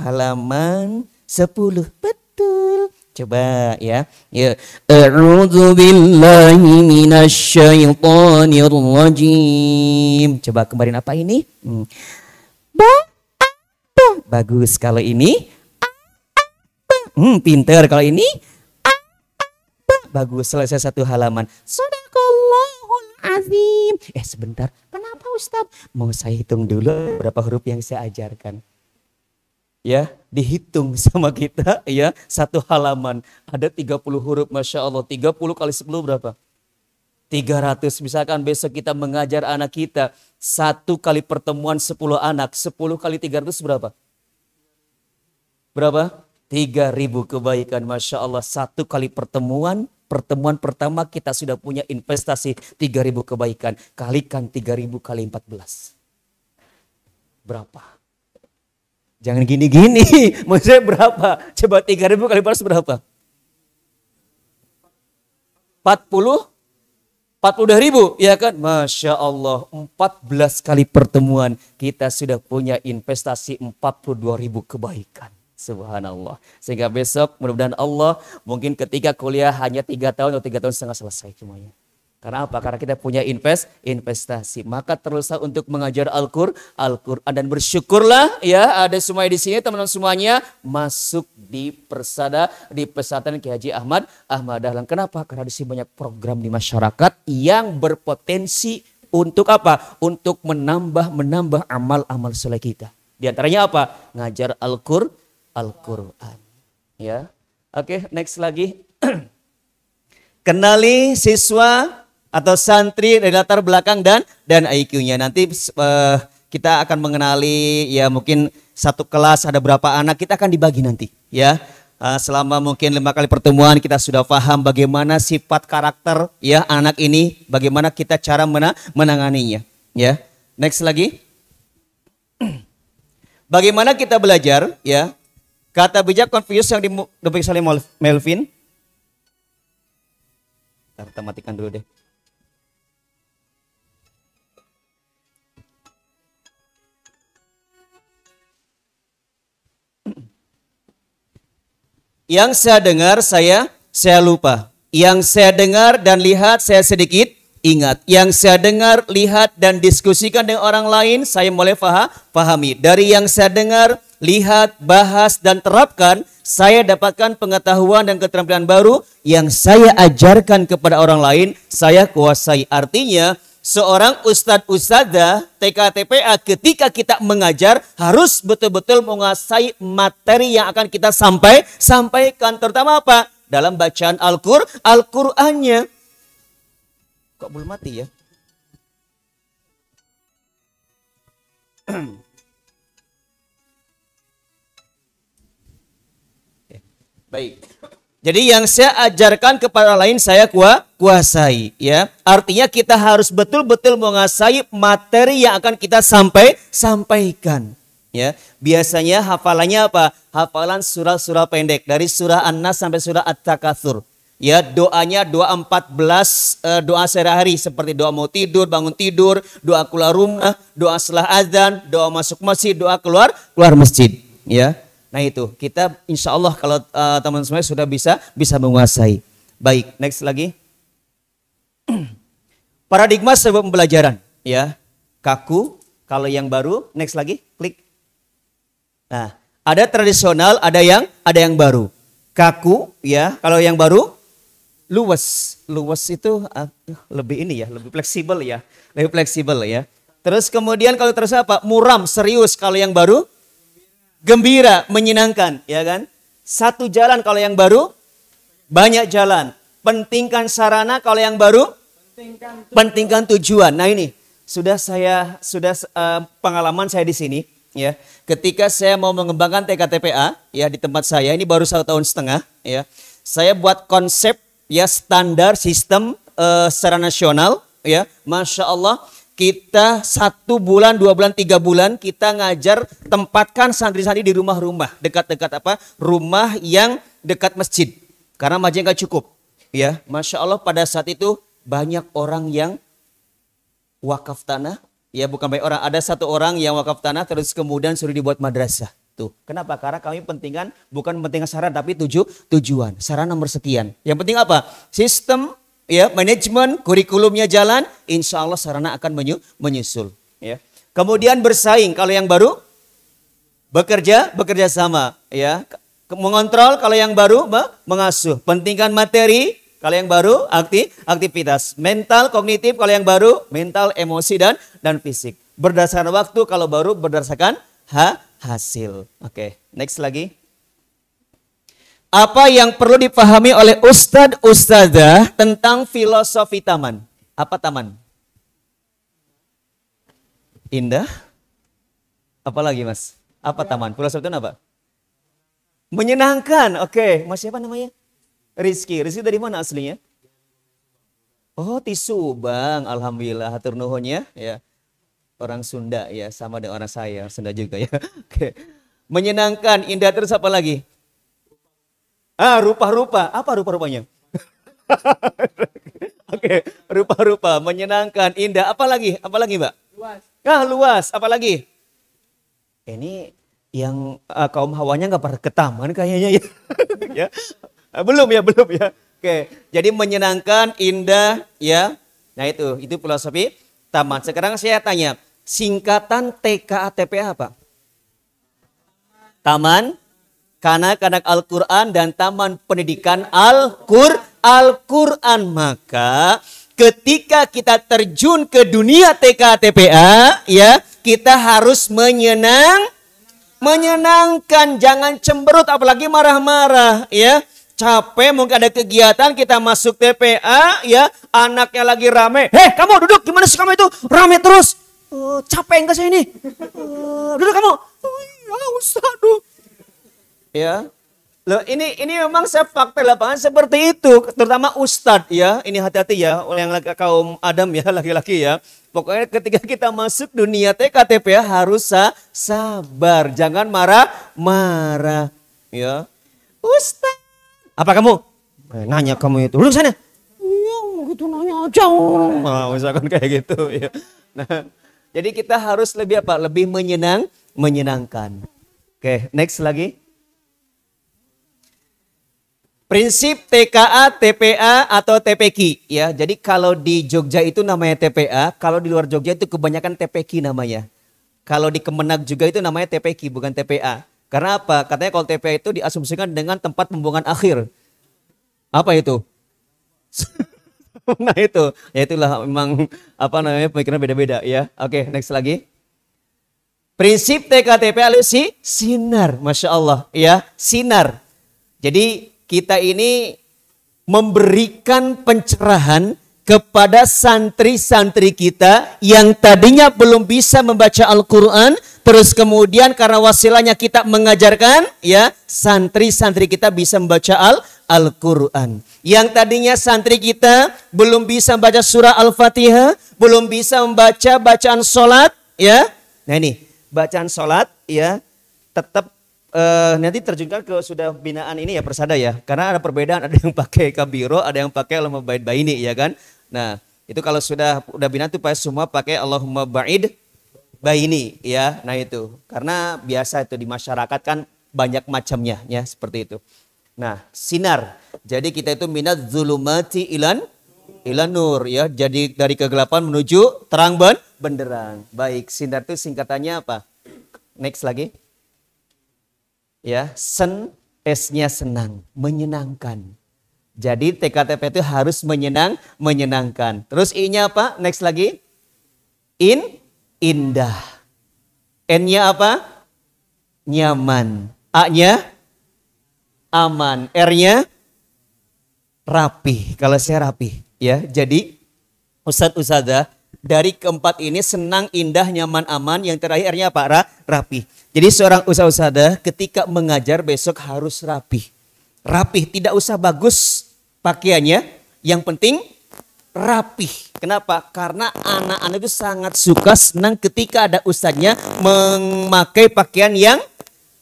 Speaker 5: Halaman 10. Betul. Coba ya. Ya. A'udzu billahi minasyaitonir rajim. Coba kemarin apa ini? Bagus kalau ini. Pinter kalau ini. Bagus, selesai satu halaman. Shadaqallahul azim. Sebentar. Kenapa Ustaz? Mau saya hitung dulu berapa huruf yang saya ajarkan. Ya, dihitung sama kita ya, satu halaman ada 30 huruf, Masya Allah. 30 kali 10 berapa? 300. Misalkan besok kita mengajar anak kita, satu kali pertemuan 10 anak, 10 kali 300 berapa? Berapa? 3.000 kebaikan, Masya Allah. Satu kali pertemuan pertama kita sudah punya investasi 3.000 kebaikan. Kalikan 3.000 kali 14. Berapa? Jangan gini-gini, maksudnya berapa? Coba 3.000 kali 14 berapa? 40.000, ya kan? Masya Allah, 14 kali pertemuan kita sudah punya investasi 42.000 kebaikan. Subhanallah. Sehingga besok mudah-mudahan Allah mungkin ketika kuliah hanya 3 tahun atau 3 tahun setengah selesai semuanya. Karena apa? Karena kita punya investasi. Maka teruslah untuk mengajar Al-Quran dan bersyukurlah ya ada semuanya di sini teman-teman semuanya masuk di pesantren Kiai Haji Ahmad Dahlan. Kenapa? Karena di sini banyak program di masyarakat yang berpotensi untuk apa? Untuk menambah amal-amal soleh kita. Di antaranya apa? Ngajar Al-Quran. Ya. Oke, next lagi. Kenali siswa atau santri dari latar belakang dan IQ-nya. Nanti kita akan mengenali ya mungkin satu kelas ada berapa anak, kita akan dibagi nanti ya. Selama mungkin 5 kali pertemuan kita sudah paham bagaimana sifat karakter ya anak ini, bagaimana kita cara menanganinya ya. Next lagi. Bagaimana kita belajar ya? Kata bijak Confucius yang dipegang oleh Melvin. Kita matikan dulu deh. Yang saya dengar saya lupa. Yang saya dengar dan lihat saya sedikit ingat. Yang saya dengar, lihat dan diskusikan dengan orang lain saya mulai pahami. Dari yang saya dengar, lihat, bahas dan terapkan, saya dapatkan pengetahuan dan keterampilan baru yang saya ajarkan kepada orang lain, saya kuasai. Artinya seorang ustadz-ustadzah TK-TPA ketika kita mengajar harus betul-betul menguasai materi yang akan kita sampaikan. Terutama apa? Dalam bacaan Al-Qur'annya. Kok belum mati ya? Baik. Jadi yang saya ajarkan kepada lain saya kuasai, ya. Artinya kita harus betul-betul menguasai materi yang akan kita sampaikan, ya. Biasanya hafalannya apa? Hafalan surah-surah pendek dari surah An-Nas sampai surah At-Takatsur. Ya, doanya doa 14 doa sehari-hari seperti doa mau tidur, bangun tidur, doa keluar rumah, doa setelah azan, doa masuk masjid, doa keluar masjid, ya. Nah itu, kita insya Allah kalau teman-teman sudah bisa menguasai. Baik, next lagi. Paradigma sebuah pembelajaran, ya. Kaku, kalau yang baru, next lagi, klik. Nah, ada tradisional, ada yang baru. Kaku, ya. Kalau yang baru, luas. Luas itu lebih ini ya, lebih fleksibel ya. Lebih fleksibel ya. Terus kemudian kalau terus apa? Muram, serius. Kalau yang baru, gembira, menyenangkan, ya kan? Satu jalan kalau yang baru, banyak jalan. Pentingkan sarana kalau yang baru, pentingkan tujuan. Nah ini sudah pengalaman saya di sini, ya. Ketika saya mau mengembangkan TKTPA, ya di tempat saya ini baru 1,5 tahun, ya. Saya buat konsep ya standar sistem secara nasional, ya. Masya Allah. Kita 1 bulan, 2 bulan, 3 bulan kita ngajar tempatkan santri-santri di rumah-rumah. Dekat-dekat apa? Rumah yang dekat masjid. Karena masjid nggak cukup. Ya, Masya Allah pada saat itu banyak orang yang wakaf tanah. Ya bukan banyak orang, ada 1 orang yang wakaf tanah terus kemudian suruh dibuat madrasah. Tuh, kenapa? Karena kami pentingkan, bukan pentingkan sarana tapi tujuan. Sarana nomor sekian. Yang penting apa? Sistem, ya, manajemen, kurikulumnya jalan, insya Allah sarana akan menyusul. Ya. Kemudian bersaing, kalau yang baru, bekerja sama. Ya. Mengontrol, kalau yang baru, mengasuh. Pentingkan materi, kalau yang baru, aktivitas. Mental, kognitif, kalau yang baru, mental, emosi, dan fisik. Berdasarkan waktu, kalau baru, berdasarkan hasil. Oke, next lagi. Apa yang perlu dipahami oleh ustadz ustadzah tentang filosofi taman? Apa taman? Indah? Apalagi mas? Apa taman? Filosofi itu apa? Menyenangkan. Oke, mas siapa namanya? Rizky. Rizky dari mana aslinya? Oh, di Subang. Alhamdulillah, hatur nuhun ya. Orang Sunda ya, sama dengan orang saya, Sunda juga ya. Oke. Menyenangkan, indah, terus apa lagi? Rupa-rupa. Apa rupa-rupanya? Oke, rupa-rupa, menyenangkan, indah. Apa lagi? Apa lagi, Mbak? Luas. Luas. Apa lagi? Ini yang kaum hawanya nggak pernah ke taman kayaknya ya. Ya. Belum ya. Oke, jadi menyenangkan, indah, ya. Nah itu filosofi taman. Sekarang saya tanya, singkatan TKA-TPA apa? Taman Kanak-kanak Al-Quran dan Taman Pendidikan Al-Quran. Maka ketika kita terjun ke dunia TK-TPA, ya, kita harus menyenangkan, jangan cemberut apalagi marah-marah, ya. Capek mungkin ada kegiatan kita masuk TPA, ya, anaknya lagi rame. Hei, kamu duduk, gimana sih kamu itu? Rame terus. Capek enggak saya ini? Duduk kamu. Ya, Ustaz, ya, loh ini memang saya fakta lapangan seperti itu, terutama ustadz ya, ini hati-hati ya, yang kaum Adam ya, laki-laki ya. Pokoknya ketika kita masuk dunia TKTP harus sabar, jangan marah-marah, ya. Ustadz, apa kamu? Nanya kamu itu, duduk sana. Iya, gitu nanya aja. Nah, misalkan kayak gitu ya. Nah, jadi kita harus lebih apa? Lebih menyenangkan. Oke, next lagi. Prinsip TKA, TPA atau TPQ ya. Jadi kalau di Jogja itu namanya TPA, kalau di luar Jogja itu kebanyakan TPQ namanya. Kalau di Kemenag juga itu namanya TPQ bukan TPA. Karena apa? Katanya kalau TPA itu diasumsikan dengan tempat pembuangan akhir. Apa itu? Nah itu, ya itulah memang apa namanya pemikiran beda-beda ya. Oke, next lagi. Prinsip TKTPA sinar, Masya Allah ya, sinar. Jadi kita ini memberikan pencerahan kepada santri-santri kita yang tadinya belum bisa membaca Al-Quran, Terus kemudian karena wasilahnya kita mengajarkan, ya, santri-santri kita bisa membaca Al-Quran. Yang tadinya santri kita belum bisa membaca surah Al-Fatihah, belum bisa membaca bacaan sholat, ya. Nah ini, bacaan sholat, ya, tetap nanti terjunkan ke sudah binaan ini ya persada ya. Karena ada perbedaan, ada yang pakai kabiro, ada yang pakai Allahumma ba'id baini, ya kan. Nah itu kalau sudah binaan tuh semua pakai Allahumma ba'id baini, ya. Nah itu karena biasa itu di masyarakat kan banyak macamnya, ya, seperti itu. Nah sinar, jadi kita itu minat zulumati ilan nur, ya. Jadi dari kegelapan menuju terang benderang. Baik, sinar itu singkatannya apa? Next lagi. Ya, S-nya senang, menyenangkan. Jadi TKTP itu harus menyenangkan. Terus I-nya apa? Next lagi. Indah. N-nya apa? Nyaman. A-nya aman. R-nya rapi. Kalau saya rapi, ya. Jadi Ustadz-Ustadzah dari keempat ini senang, indah, nyaman, aman. Yang terakhir R-nya apa? Rapi. Jadi seorang ustadz ketika mengajar besok harus rapi. Rapi, tidak usah bagus pakaiannya. Yang penting rapi. Kenapa? Karena anak-anak itu sangat suka, senang ketika ada ustadznya memakai pakaian yang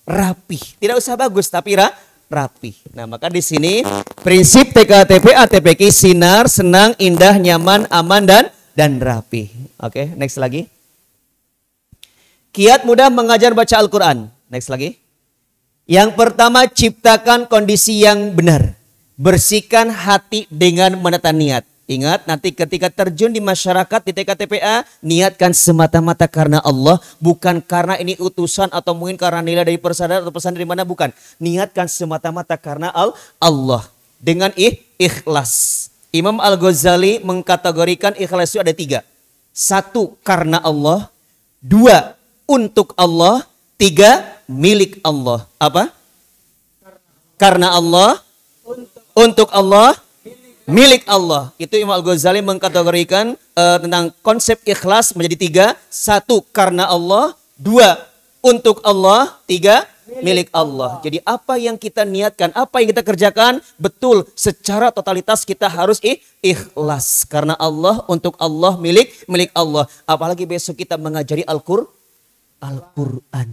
Speaker 5: rapi. Tidak usah bagus tapi rapi. Nah maka di sini prinsip TKTP ATPK sinar, senang, indah, nyaman, aman, dan rapi. Oke, next lagi. Kiat mudah mengajar baca Al-Quran. Next lagi. Yang pertama, ciptakan kondisi yang benar. Bersihkan hati dengan menata niat. Ingat, nanti ketika terjun di masyarakat di TKTPA, niatkan semata-mata karena Allah. Bukan karena ini utusan atau mungkin karena nilai dari persada atau pesan dari mana, bukan. Niatkan semata-mata karena Allah. Dengan ikhlas. Imam Al-Ghazali mengkategorikan ikhlas itu ada 3. 1, karena Allah. 2, untuk Allah. 3, milik Allah. Apa? Karena Allah, untuk Allah, milik Allah. Itu Imam Al-Ghazali mengkategorikan tentang konsep ikhlas menjadi 3. 1, karena Allah. 2, untuk Allah. 3, milik Allah. Jadi apa yang kita niatkan, apa yang kita kerjakan, betul secara totalitas kita harus ikhlas. Karena Allah, untuk Allah, milik Allah. Apalagi besok kita mengajari Al-Quran,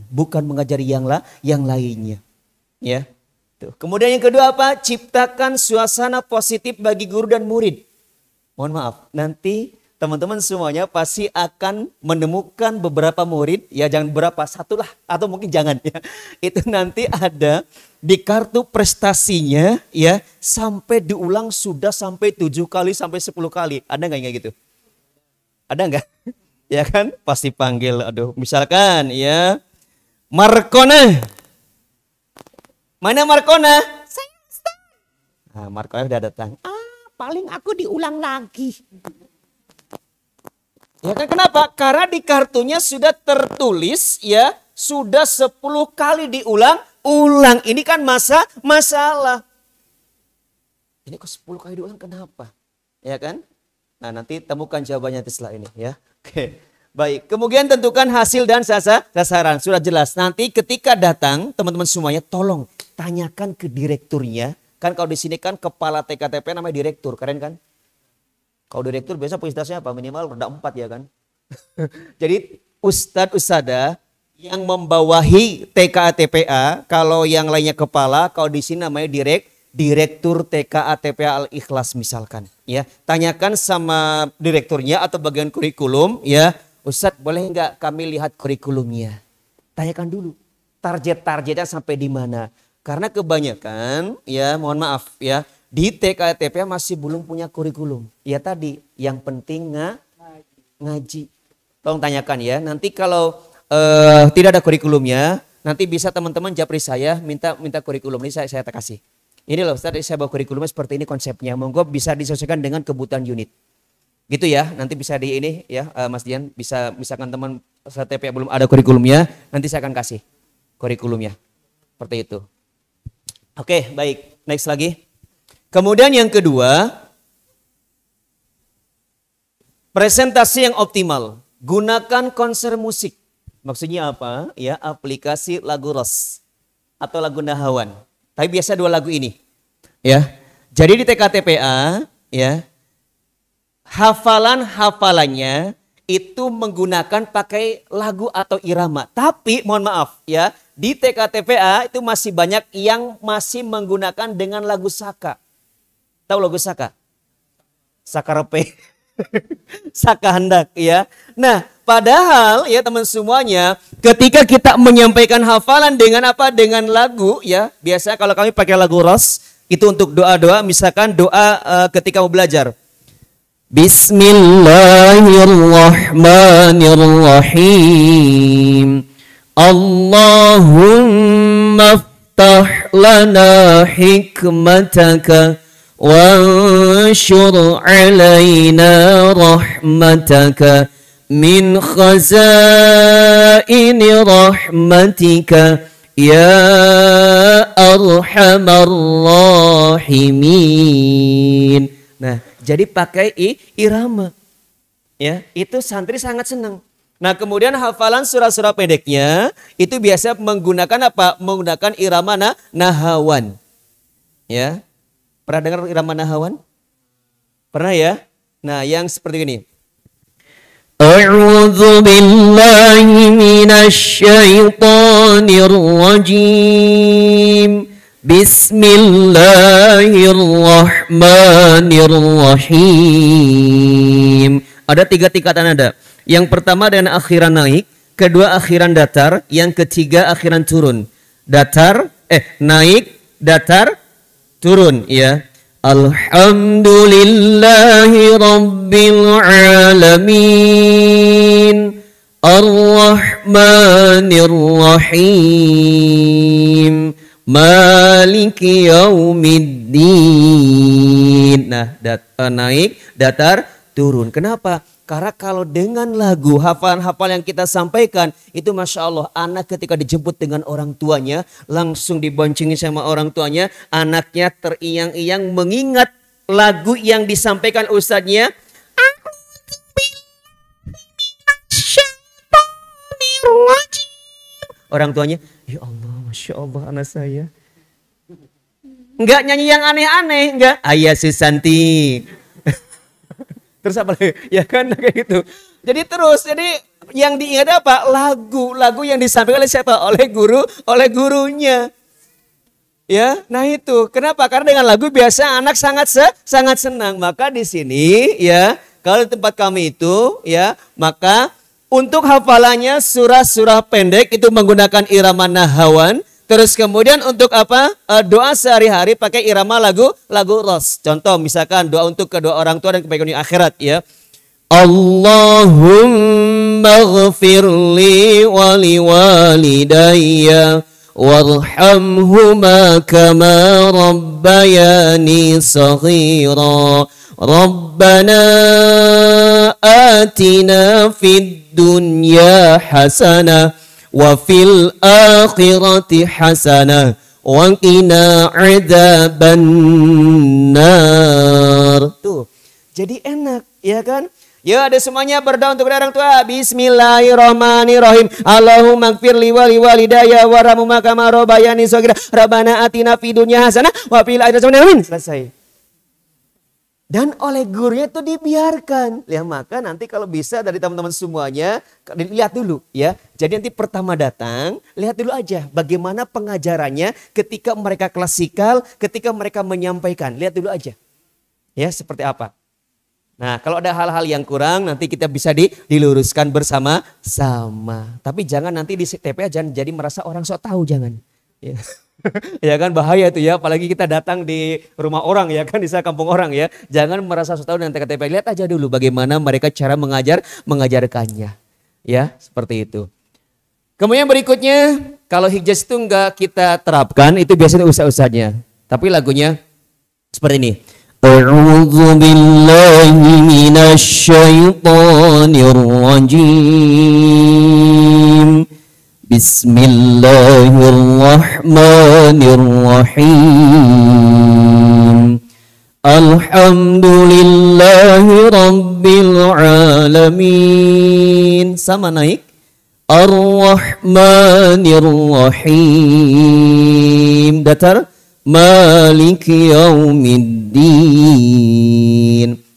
Speaker 5: bukan mengajari yang lainnya. Ya. Tuh. Kemudian yang kedua apa? Ciptakan suasana positif bagi guru dan murid. Mohon maaf, nanti teman-teman semuanya pasti akan menemukan beberapa murid, ya jangan berapa, 1 lah, atau mungkin jangan ya. Itu nanti ada di kartu prestasinya ya, sampai diulang sudah sampai 7 kali sampai 10 kali. Ada nggak yang kayak gitu? Ada nggak? Ya kan? Pasti panggil, aduh, misalkan ya, Markona. Mana Markona? Saya Ustaz. Nah, Markona udah datang. Paling aku diulang lagi. Ya kan, kenapa? Karena di kartunya sudah tertulis ya, sudah 10 kali diulang. Ini kan masalah. Ini kok 10 kali diulang, kenapa? Ya kan? Nah, nanti temukan jawabannya setelah ini ya. Oke. Baik, kemudian tentukan hasil dan sasaran. Sudah jelas. Nanti ketika datang teman-teman semuanya tolong tanyakan ke direkturnya. Kan kalau di sini kan kepala TKTP namanya direktur, keren kan? Kalau direktur biasa posisinya apa? Minimal roda 4 ya kan? Jadi ustadz-ustadzah yang membawahi TKATPA, kalau yang lainnya kepala, kalau di sini namanya direktur TKATPA Al-Ikhlas misalkan. Ya, tanyakan sama direkturnya atau bagian kurikulum, ya, Ustadz boleh nggak kami lihat kurikulumnya? Tanyakan dulu targetnya sampai di mana? Karena kebanyakan, ya mohon maaf ya, di TKATPA masih belum punya kurikulum. Ya tadi, yang penting ngaji. Tolong tanyakan ya. Nanti kalau tidak ada kurikulumnya, nanti bisa teman-teman japri saya minta kurikulum ini saya kasih. Ini loh Ustaz, saya bawa kurikulumnya seperti ini konsepnya. Monggo bisa disesuaikan dengan kebutuhan unit. Gitu ya. Nanti bisa di ini ya Mas Dian, bisa misalkan teman TPA belum ada kurikulumnya, nanti saya akan kasih kurikulumnya. Seperti itu. Oke, baik. Next lagi. Kemudian yang kedua, presentasi yang optimal. Gunakan konser musik. Maksudnya apa? Ya, aplikasi lagu ros atau lagu nahawan. Tapi biasa dua lagu ini. Ya. Jadi di TKTPA, ya, hafalannya itu menggunakan pakai lagu atau irama. Tapi mohon maaf ya, di TKTPA itu masih banyak yang masih menggunakan dengan lagu saka. Tahu lagu saka? Sakarepe. Saka hendak ya. Nah, padahal ya teman semuanya, ketika kita menyampaikan hafalan dengan apa? Dengan lagu ya. Biasa kalau kami pakai lagu ros itu untuk doa-doa, misalkan doa ketika mau belajar. Bismillahirrahmanirrahim. Allahumma ftah lana hikmataka وانشر علينا رحمتك من خزائن رحمتك يا أرحم الراحمين. Nah, jadi pakai irama. Ya, itu santri sangat senang. Nah, kemudian hafalan surah-surah pendeknya itu biasa menggunakan apa? Menggunakan irama nahawan. Ya. Pernah dengar irama nahawan? Pernah ya? Nah, yang seperti ini. A'udzu billahi minasy syaithanir rajim. Bismillahirrahmanirrahim. Ada 3 tingkatan nada. Yang pertama dengan akhiran naik, kedua akhiran datar, yang ketiga akhiran turun. Naik, datar, turun ya. Alhamdulillahi rabbil alamin. Ar-Rahmanir Rahim. Maliki yaumiddin. Nah, naik, datar, turun. Kenapa? Karena kalau dengan lagu, hafalan-hafalan yang kita sampaikan, itu Masya Allah, anak ketika dijemput dengan orang tuanya, langsung diboncengi sama orang tuanya, anaknya teriang-iang mengingat lagu yang disampaikan ustadznya. Orang tuanya, ya Allah, Masya Allah anak saya. Enggak nyanyi yang aneh-aneh, enggak. Ayah Susanti. Terus apa lagi? Ya kan kayak gitu. Jadi yang diingat apa? Lagu yang disampaikan oleh siapa? Oleh gurunya. Ya, nah itu. Kenapa? Karena dengan lagu biasa anak sangat senang. Maka di sini ya, kalau di tempat kami itu ya, maka untuk hafalannya surah-surah pendek itu menggunakan irama nahawan. Terus kemudian untuk apa? Doa sehari-hari pakai irama lagu ros. Contoh misalkan doa untuk kedua orang tua dan kebaikan di akhirat ya. Allahumma ghfirli wa liwalidayya warhamhuma kama rabbayani saghira. Rabbana atina fid dunya hasanah wa fil akhirati hasanah wa qina adzabannar. Tuh. Jadi enak, ya kan? Ya, ada semuanya berdoa untuk orang tua. Bismillahirrahmanirrahim. Allahumma ighfirli wa liwalidayya warhamhuma kama rabbayani shaghira. Rabbana atina fid dunya hasanah wa fil akhirati hasanah. Selesai. Dan oleh gurunya itu dibiarkan. Ya, maka nanti kalau bisa dari teman-teman semuanya lihat dulu ya. Jadi nanti pertama datang, lihat dulu aja bagaimana pengajarannya ketika mereka klasikal, ketika mereka menyampaikan. Lihat dulu aja. Ya, seperti apa. Nah, kalau ada hal-hal yang kurang nanti kita bisa diluruskan bersama-sama. Tapi jangan nanti di TPA jangan jadi merasa orang sok tahu, jangan. Ya. Ya kan bahaya tuh ya, apalagi kita datang di rumah orang ya kan, di kampung orang ya. Jangan merasa sok tahu dengan TKTP. Lihat aja dulu bagaimana mereka cara mengajarkannya. Ya, seperti itu. Kemudian berikutnya, kalau hijaz itu enggak kita terapkan, itu biasanya usah-usahnya. Tapi lagunya seperti ini. A'udzu billahi minasy syaithanir rajim. Bismillahirrahmanirrahim. Alhamdulillahi rabbil alamin. Sama naik. Ar-Rahmanir-Rahim. Datar. Maliki Yaumiddin.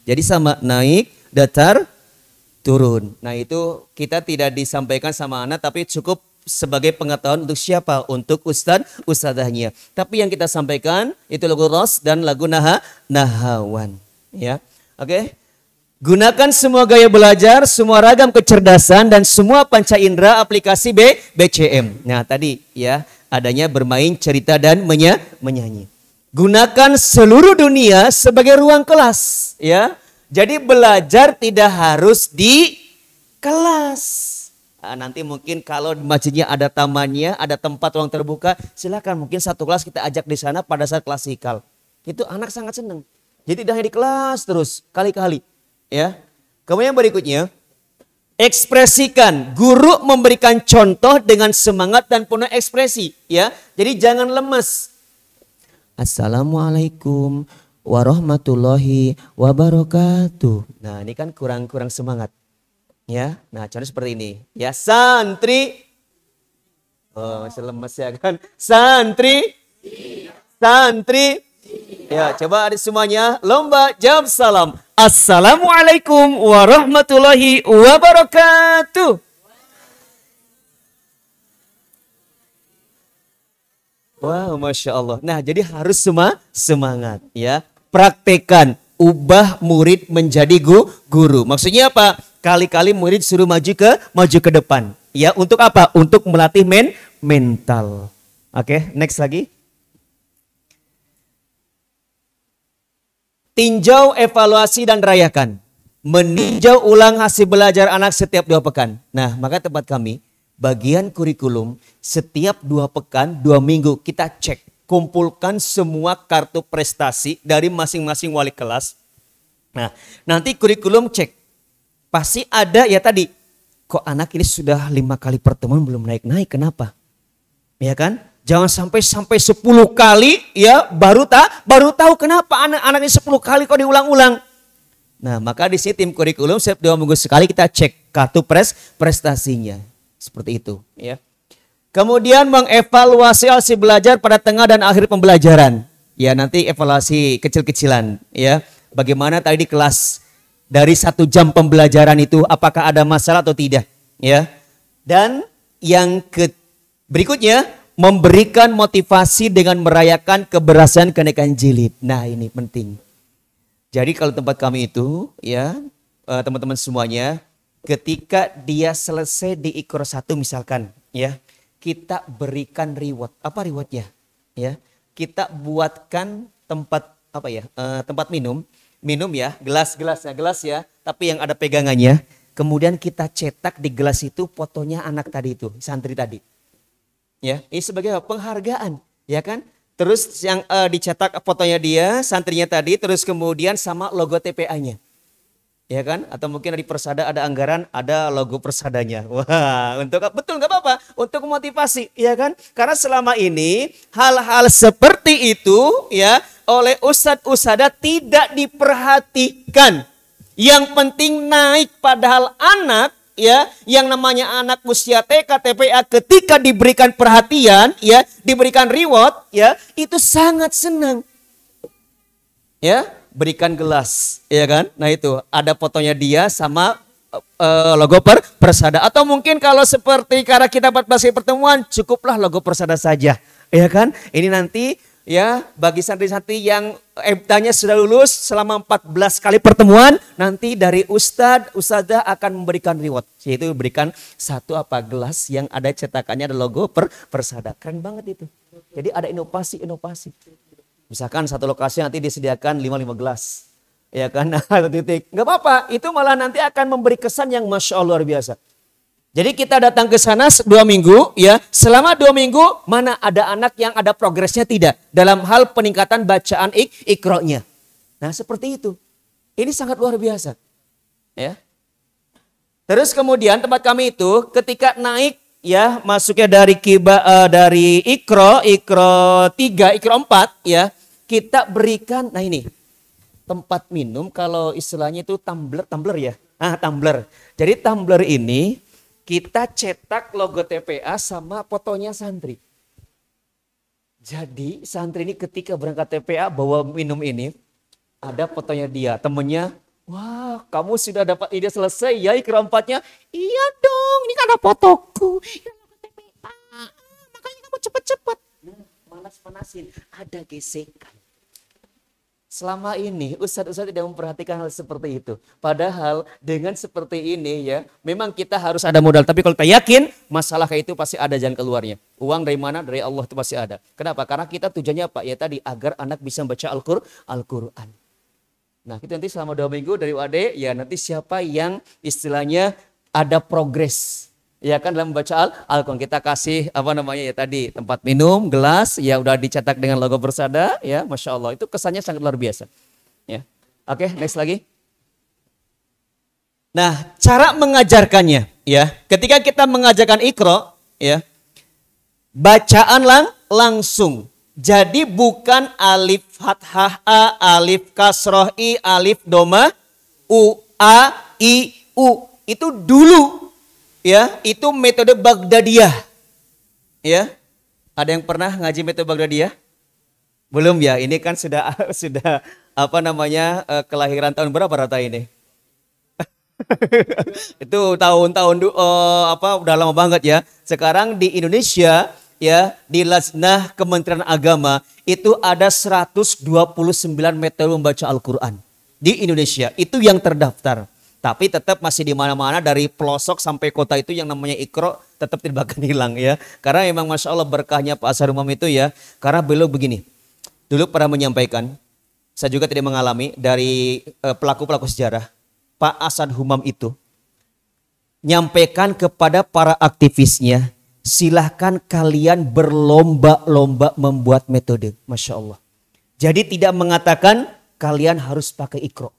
Speaker 5: Jadi sama, naik, datar, turun. Nah itu kita tidak disampaikan sama anak, tapi cukup sebagai pengetahuan untuk siapa? Untuk ustadzahnya. Tapi yang kita sampaikan itu lagu ros dan lagu nahawan. Ya, oke. Gunakan semua gaya belajar, semua ragam kecerdasan dan semua panca indera aplikasi BCM. Nah tadi ya, adanya bermain, cerita dan menyanyi. Gunakan seluruh dunia sebagai ruang kelas, ya. Jadi belajar tidak harus di kelas. Nah, nanti mungkin kalau di masjidnya ada tamannya, ada tempat ruang terbuka, silakan mungkin satu kelas kita ajak di sana pada saat klasikal. Itu anak sangat senang. Jadi tidak hanya di kelas terus kali-kali, ya. Kemudian berikutnya, ekspresikan. Guru memberikan contoh dengan semangat dan penuh ekspresi, ya. Jadi jangan lemes. Assalamualaikum warahmatullahi wabarakatuh. Nah, ini kan kurang semangat. Ya. Nah, contoh seperti ini. Ya, santri. Oh, masih lemes ya kan? Santri. Santri. Ya, coba adik semuanya lomba jawab salam. Assalamualaikum warahmatullahi wabarakatuh. Wow, Masya Allah. Nah, jadi harus semangat ya. Praktekan, ubah murid menjadi guru. Maksudnya apa? Kali-kali murid suruh maju ke depan. Ya, untuk apa? Untuk melatih mental. Oke, next lagi. Tinjau, evaluasi, dan rayakan. Meninjau ulang hasil belajar anak setiap 2 pekan. Nah, maka tempat kami, bagian kurikulum, setiap 2 pekan, 2 minggu kita cek. Kumpulkan semua kartu prestasi dari masing-masing wali kelas. Nah, nanti kurikulum cek. Pasti ada ya tadi, kok anak ini sudah 5 kali pertemuan belum naik-naik, kenapa? Ya kan? Jangan sampai 10 kali ya baru tahu kenapa anak-anak ini 10 kali kok diulang-ulang. Nah, maka di sini tim kurikulum setiap 2 minggu sekali kita cek kartu prestasinya. Seperti itu, ya. Kemudian mengevaluasi hasil belajar pada tengah dan akhir pembelajaran. Ya, nanti evaluasi kecil-kecilan, ya. Bagaimana tadi di kelas dari 1 jam pembelajaran itu apakah ada masalah atau tidak, ya. Dan yang berikutnya, memberikan motivasi dengan merayakan keberhasilan kenaikan jilid. Nah, ini penting. Jadi kalau tempat kami itu, ya teman-teman semuanya, ketika dia selesai di Iqra 1 misalkan, ya, kita berikan reward. Apa rewardnya? Ya, kita buatkan tempat tempat minum ya, gelas ya, tapi yang ada pegangannya. Kemudian kita cetak di gelas itu fotonya anak tadi itu, santri tadi. Ya, ini sebagai penghargaan, ya kan? Terus yang dicetak fotonya dia, santrinya tadi, terus kemudian sama logo TPA-nya. Ya kan? Atau mungkin di Persada ada anggaran, ada logo Persadanya. Wah, betul nggak apa-apa, untuk memotivasi, ya kan? Karena selama ini hal-hal seperti itu ya oleh ustadz-ustadzah tidak diperhatikan. Yang penting naik, padahal anak ya, yang namanya anak usia TK, TPA ketika diberikan perhatian, ya, diberikan reward, ya, itu sangat senang. Ya, berikan gelas, ya kan? Nah itu ada fotonya dia sama logo Persada. Atau mungkin kalau seperti karena kita 14 pertemuan, cukuplah logo Persada saja, ya kan? Ini nanti ya bagi santri-santri yang EBTA-nya sudah lulus selama 14 kali pertemuan, nanti dari ustadzah akan memberikan reward, yaitu berikan 1 gelas yang ada cetakannya, ada logo Persada. Keren banget itu. Jadi ada inovasi. Misalkan 1 lokasi nanti disediakan 5 gelas, ya kan? Atau titik, nggak apa-apa. Itu malah nanti akan memberi kesan yang Masya Allah luar biasa. Jadi kita datang ke sana 2 minggu, ya. Selama 2 minggu mana ada anak yang ada progresnya tidak dalam hal peningkatan bacaan Iqra-nya. Nah, seperti itu. Ini sangat luar biasa. Ya. Terus kemudian tempat kami itu ketika naik ya, masuknya dari Iqra 3, Iqra 4 ya, kita berikan nah ini tempat minum, kalau istilahnya itu tumbler ya. Tumbler. Jadi tumbler ini kita cetak logo TPA sama fotonya santri. Jadi santri ini ketika berangkat TPA bawa minum ini, ada fotonya dia, temennya, wah kamu sudah dapat ide selesai ya Iqra 4-nya? Iya dong, ini kan ada fotoku. Ini logo TPA, makanya kamu cepet-cepet. Nah, panas-panasin, ada gesekan. Selama ini ustadz-ustadz tidak memperhatikan hal seperti itu. Padahal dengan seperti ini ya, memang kita harus ada modal. Tapi kalau kita yakin, masalah kayak itu pasti ada jalan keluarnya. Uang dari mana? Dari Allah itu pasti ada. Kenapa? Karena kita tujuannya apa? Ya tadi, agar anak bisa membaca Al-Quran. Nah kita nanti selama 2 minggu dari UAD, ya nanti siapa yang istilahnya ada progres. Ya kan dalam membaca Al-Quran kita kasih ya tadi tempat minum, gelas, ya udah dicetak dengan logo Bersada, ya Masya Allah itu kesannya sangat luar biasa. Ya, oke, next lagi. Nah cara mengajarkannya, ya ketika kita mengajarkan Iqra, ya bacaan langsung. Jadi bukan alif fathah a, alif kasroh i, alif doma u, a, i, u itu dulu. Ya, itu metode Baghdadiyah. Ya. Ada yang pernah ngaji metode Baghdadiyah? Belum ya? Ini kan sudah kelahiran tahun berapa Rata ini? Itu tahun-tahun udah lama banget ya. Sekarang di Indonesia ya, di Lajnah Kementerian Agama itu ada 129 metode membaca Al-Qur'an di Indonesia. Itu yang terdaftar. Tapi tetap masih di mana-mana dari pelosok sampai kota itu yang namanya Iqra tetap tidak akan hilang ya. Karena memang Masya Allah berkahnya Pak Asar Humam itu ya. Karena beliau begini, dulu pernah menyampaikan, saya juga tidak mengalami dari pelaku-pelaku sejarah. Pak Asad Humam itu nyampaikan kepada para aktivisnya, silahkan kalian berlomba-lomba membuat metode. Masya Allah. Jadi tidak mengatakan kalian harus pakai Iqra.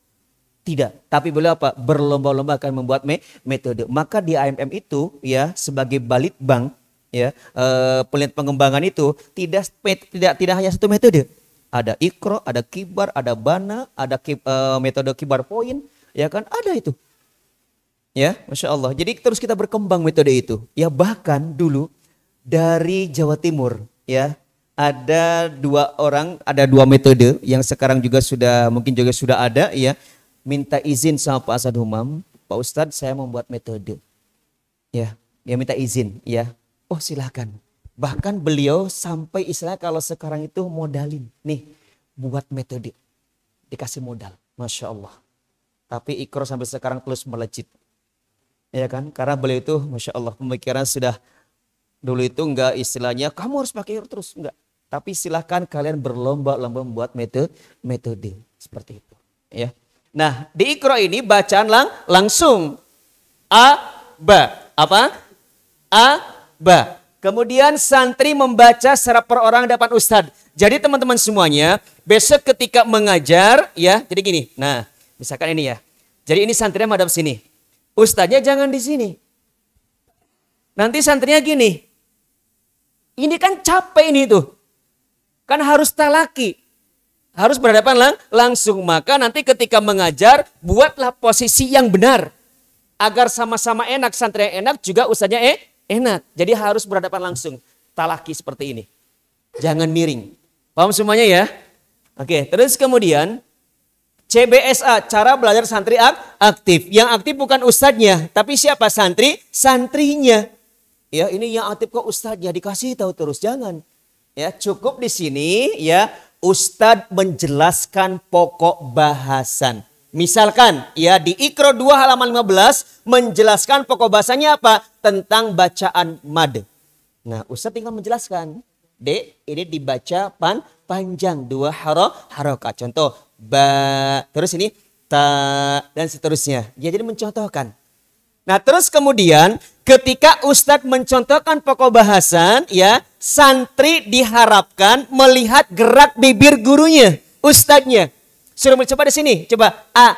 Speaker 5: Tidak, tapi beliau apa? Berlomba-lomba akan membuat metode. Maka di AMM itu ya sebagai balitbang ya penelitian pengembangan itu tidak hanya satu metode. Ada Iqra, ada Kibar, ada Bana, ada metode Kibar Point, ya kan? Ada itu. Ya, Masya Allah. Jadi terus kita berkembang metode itu. Ya bahkan dulu dari Jawa Timur ya ada 2 orang, ada 2 metode yang sekarang juga mungkin sudah ada ya. Minta izin sama Pak Asad Humam, Pak Ustadz saya membuat metode. Ya, dia minta izin ya. Oh silakan. Bahkan beliau sampai istilah kalau sekarang itu modalin. Nih buat metode. Dikasih modal. Masya Allah. Tapi Iqra sampai sekarang terus melejit. Ya kan? Karena beliau itu Masya Allah pemikiran sudah dulu itu enggak istilahnya kamu harus pakai Iqra terus. Enggak. Tapi silahkan kalian berlomba-lomba membuat metode. Seperti itu. Ya. Nah, di Iqra ini bacaan langsung. A, ba. Apa? A, ba. Kemudian santri membaca secara per orang depan ustadz. Jadi teman-teman semuanya, besok ketika mengajar, ya, jadi gini. Nah, misalkan ini ya. Jadi ini santrinya madhab sini. Ustadznya jangan di sini. Nanti santrinya gini. Ini kan capek ini tuh. Kan harus talaki. Harus berhadapan langsung. Maka nanti ketika mengajar, buatlah posisi yang benar. Agar sama-sama enak, santri yang enak juga ustadznya enak. Jadi harus berhadapan langsung. Talaki seperti ini. Jangan miring. Paham semuanya ya? Oke, terus kemudian CBSA, cara belajar santri aktif. Yang aktif bukan ustadznya, tapi siapa? Santrinya. Ya, ini yang aktif kok ustadznya, dikasih tahu terus, jangan. Ya, cukup di sini ya. Ustadz menjelaskan pokok bahasan. Misalkan ya di Iqra 2 halaman 15 menjelaskan pokok bahasanya apa? Tentang bacaan mad. Nah Ustadz tinggal menjelaskan. Dek ini dibaca panjang 2 harokat. Contoh ba, terus ini ta dan seterusnya. Ya, jadi mencontohkan. Nah terus kemudian ketika Ustadz mencontohkan pokok bahasan ya, santri diharapkan melihat gerak bibir gurunya, ustadznya. Suruh mencoba di sini, coba a.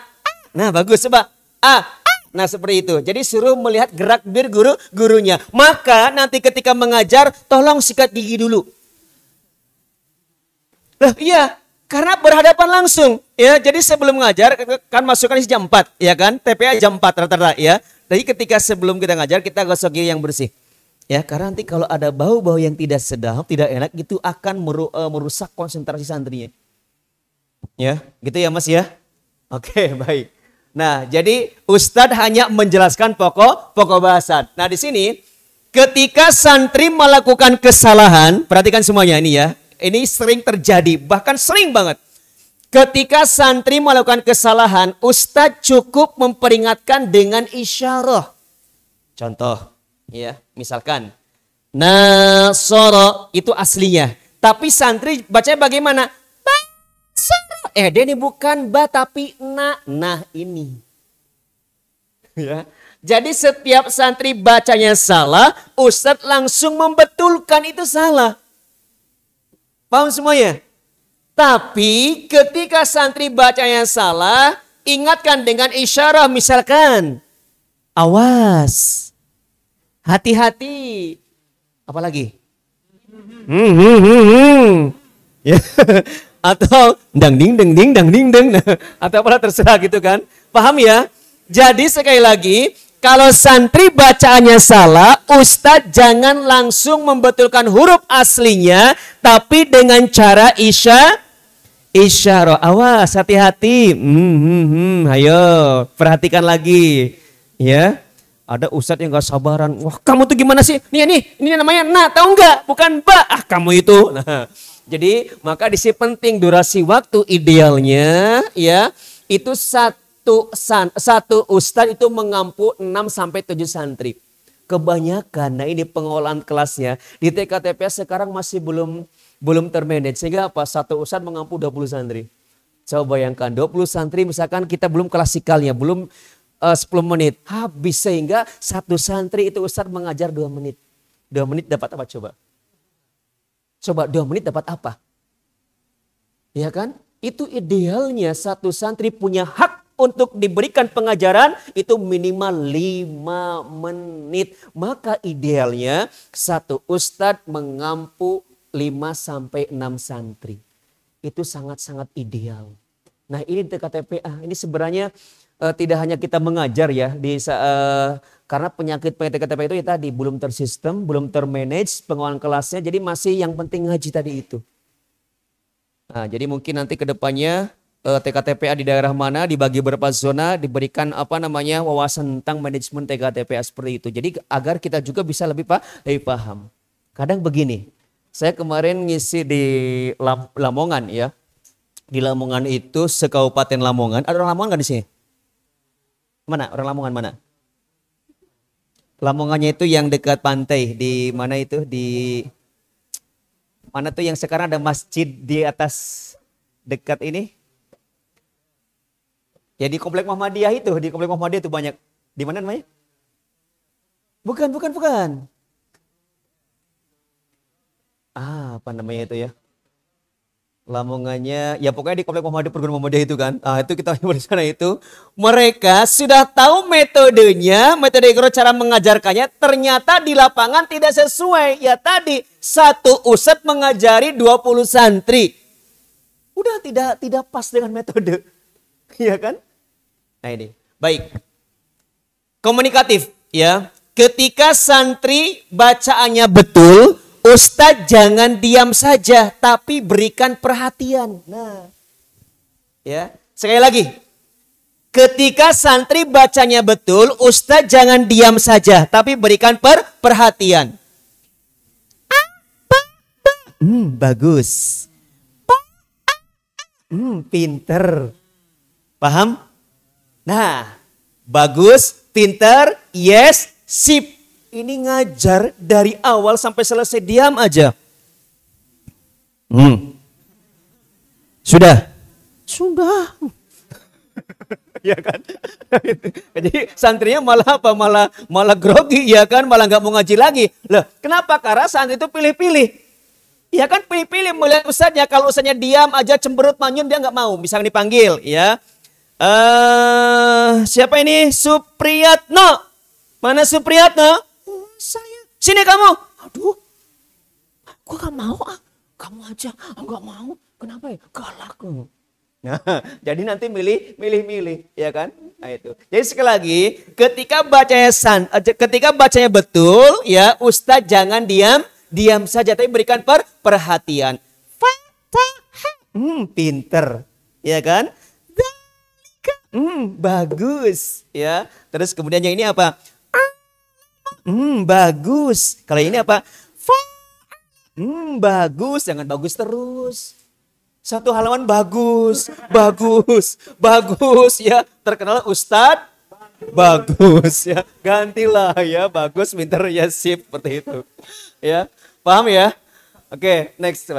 Speaker 5: Nah bagus, coba a. Nah seperti itu. Jadi suruh melihat gerak bibir gurunya. Maka nanti ketika mengajar tolong sikat gigi dulu. Loh iya, karena berhadapan langsung ya. Jadi sebelum mengajar kan masukkan jam 4 ya kan, TPA jam 4 rata-rata ya. Tapi ketika sebelum kita ngajar kita gosok gigi yang bersih. Ya, karena nanti kalau ada bau-bau yang tidak sedap, tidak enak, itu akan merusak konsentrasi santrinya. Ya, gitu ya Mas ya. Oke, baik. Nah, jadi Ustadz hanya menjelaskan pokok bahasan. Nah, di sini ketika santri melakukan kesalahan, perhatikan semuanya ini ya. Ini sering terjadi, bahkan sering banget. Ketika santri melakukan kesalahan, Ustadz cukup memperingatkan dengan isyarah. Contoh, ya, misalkan Nasoro itu aslinya, tapi santri bacanya bagaimana? Basoro. Dia ini bukan ba tapi na. Nah ini. Ya. Jadi setiap santri bacanya salah, Ustadz langsung membetulkan itu salah. Paham semuanya? Tapi ketika santri bacanya salah, ingatkan dengan isyarah, misalkan awas, hati-hati, apalagi? Ya. Atau dang ding atau apalah terserah gitu kan. Paham ya? Jadi sekali lagi, kalau santri bacaannya salah, Ustadz jangan langsung membetulkan huruf aslinya, tapi dengan cara isyarah. Awas, hati-hati. Ayo, perhatikan lagi. Ya, ada Ustadz yang gak sabaran. Wah, kamu tuh gimana sih? Ini namanya nah, tahu nggak? Bukan ba. Ah, kamu itu. Nah, jadi maka di sini penting durasi waktu idealnya, ya itu satu Ustadz itu mengampu 6 sampai 7 santri. Kebanyakan, nah ini pengolahan kelasnya di TKTPS sekarang masih belum termanage. Sehingga apa? Satu Ustadz mengampu 20 santri. Coba bayangkan 20 santri misalkan kita belum klasikalnya, belum 10 menit. Habis sehingga satu santri itu Ustadz mengajar 2 menit. 2 menit dapat apa coba? Coba 2 menit dapat apa? Ya kan? Itu idealnya satu santri punya hak untuk diberikan pengajaran itu minimal 5 menit. Maka idealnya satu Ustadz mengampu 5 sampai 6 santri. Itu sangat-sangat ideal. Nah ini TKTPA, ini sebenarnya tidak hanya kita mengajar ya. Karena penyakit TKTPA itu ya tadi belum tersistem, belum termanage pengolahan kelasnya. Jadi masih yang penting ngaji tadi itu. Nah jadi mungkin nanti ke depannya TKTPA di daerah mana dibagi berapa zona, diberikan wawasan tentang manajemen TKTPA seperti itu. Jadi agar kita juga bisa lebih paham. Kadang begini. Saya kemarin ngisi di Lamongan ya. Di Lamongan itu sekabupaten Lamongan. Ada orang Lamongan nggak di sini? Mana? Orang Lamongan mana? Lamongannya itu yang dekat pantai. Di mana itu? Di mana tuh yang sekarang ada masjid di atas dekat ini? Ya di Komplek Muhammadiyah itu. Di Komplek Muhammadiyah itu banyak. Di mana namanya? Bukan. Apa namanya itu ya? Lamongannya, ya pokoknya di Komplek Muhammadiyah, perguruan Muhammadiyah itu kan. Itu kita di sana itu. Mereka sudah tahu metodenya, metode cara mengajarkannya. Ternyata di lapangan tidak sesuai. Ya tadi, satu ustadz mengajari 20 santri. Udah tidak pas dengan metode. Iya kan? Nah ini, baik. Komunikatif ya. Ketika santri bacaannya betul, Ustadz jangan diam saja, tapi berikan perhatian. Nah, ya sekali lagi, ketika santri bacanya betul, Ustadz jangan diam saja, tapi berikan perhatian. Bagus. Pinter. Paham? Nah, bagus, pinter, yes, sip. Ini ngajar dari awal sampai selesai diam aja. Sudah. Ya kan? Jadi santrinya malah apa? Malah grogi ya kan? Malah nggak mau ngaji lagi. Loh, kenapa? Karena santri itu pilih-pilih. Ya kan pilih-pilih melihat ustadznya. Kalau ustadznya diam aja cemberut manyun dia nggak mau. Misalnya dipanggil ya. Siapa ini? Supriyatno. Mana Supriyatno? Saya. Sini kamu. Aduh. Gua gak mau Kamu aja. Gak mau. Kenapa ya? Galak. Nah, jadi nanti milih. Ya kan? Nah, itu. Jadi sekali lagi, ketika bacanya betul, ya Ustadz jangan diam saja, tapi berikan perhatian. Fatah, pinter, ya kan? Dzalika, bagus, ya. Terus kemudian yang ini apa? Bagus. Kalau ini apa? Bagus, jangan bagus terus. Satu halaman bagus ya. Terkenal Ustadz bagus ya. Gantilah ya, bagus, pinter ya, sip, seperti itu. Ya, paham ya? Oke, next.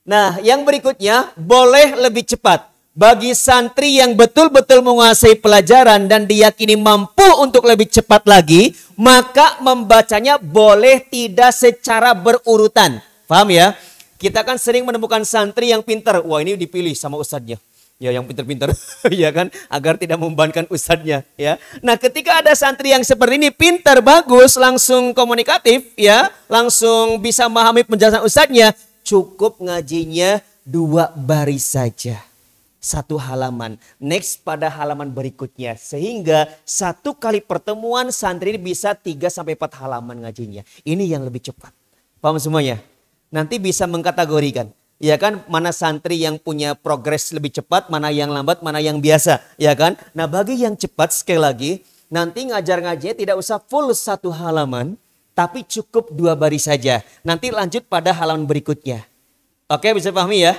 Speaker 5: Nah, yang berikutnya boleh lebih cepat. Bagi santri yang betul-betul menguasai pelajaran dan diyakini mampu untuk lebih cepat lagi, maka membacanya boleh tidak secara berurutan. Paham ya? Kita kan sering menemukan santri yang pintar. Wah, ini dipilih sama ustadznya. Ya, yang pintar-pintar. Ya kan? Agar tidak membebankan ustadznya. Ya. Nah, ketika ada santri yang seperti ini, pintar, bagus, langsung komunikatif. Ya, langsung bisa memahami penjelasan ustadznya. Cukup ngajinya 2 baris saja. 1 halaman. Next pada halaman berikutnya. Sehingga 1 kali pertemuan santri ini bisa 3-4 halaman ngajinya. Ini yang lebih cepat. Paham semuanya? Nanti bisa mengkategorikan, ya kan, mana santri yang punya progres lebih cepat, mana yang lambat, mana yang biasa, ya kan. Nah, bagi yang cepat sekali lagi, nanti ngajar-ngajinya tidak usah full 1 halaman, tapi cukup 2 baris saja. Nanti lanjut pada halaman berikutnya. Oke, bisa pahami ya?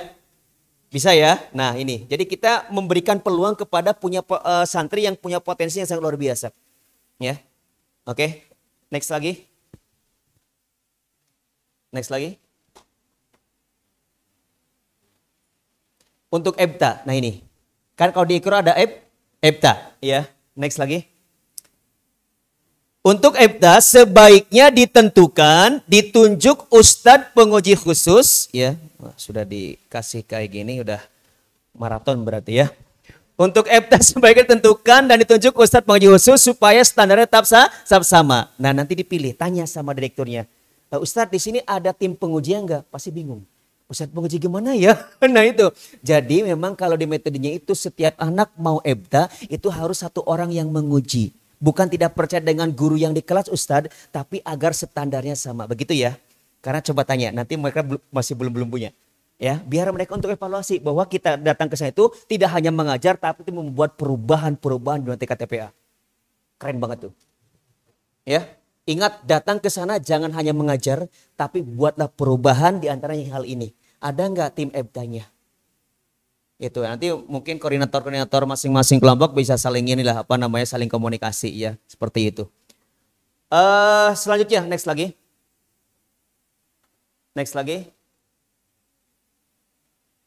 Speaker 5: Bisa ya? Nah, ini. Jadi kita memberikan peluang kepada santri yang punya potensi yang sangat luar biasa. Ya. Oke. Next lagi. Next lagi. Untuk ebta, nah ini. Kan kalau di Iqra ada ebta, ya. Next lagi. Untuk ebta sebaiknya ditunjuk ustadz penguji khusus, ya. Wah, sudah dikasih kayak gini, udah maraton berarti ya. Untuk ebta sebaiknya ditentukan dan ditunjuk ustadz penguji khusus supaya standarnya tetap sama. Nah, nanti dipilih, tanya sama direkturnya. Ustadz, di sini ada tim penguji enggak? Pasti bingung. Ustadz penguji gimana ya? Nah itu. Jadi memang kalau di metodenya itu setiap anak mau ebta itu harus 1 orang yang menguji. Bukan tidak percaya dengan guru yang di kelas Ustadz, tapi agar standarnya sama. Begitu ya. Karena coba tanya, nanti mereka masih belum punya. Ya, biar mereka untuk evaluasi bahwa kita datang ke sana itu tidak hanya mengajar, tapi itu membuat perubahan-perubahan di TKTPA. Keren banget tuh. Ya. Ingat, datang ke sana jangan hanya mengajar, tapi buatlah perubahan di antaranya hal ini. Ada nggak tim ebtanya? Itu nanti mungkin koordinator masing-masing kelompok bisa saling saling komunikasi ya, seperti itu. Selanjutnya, next lagi.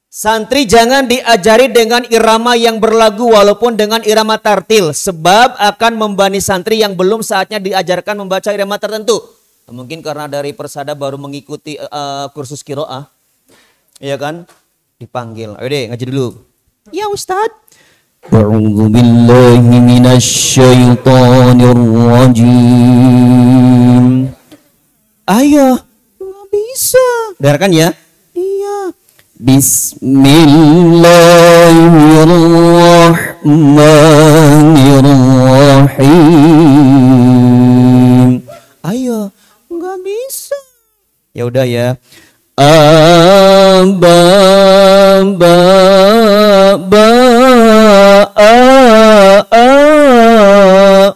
Speaker 5: Santri jangan diajari dengan irama yang berlagu walaupun dengan irama tartil. Sebab akan membebani santri yang belum saatnya diajarkan membaca irama tertentu. Mungkin karena dari Persada baru mengikuti kursus qiraah. Iya kan? Dipanggil. Ayo deh ngaji dulu. Ya Ustaz. A'udzu billahi minasyaitonir rajim. Ayo. Nggak bisa. Dengarkan ya. Iya. Bismillahirrahmanirrahim. Ayo, nggak bisa. Ya udah ya.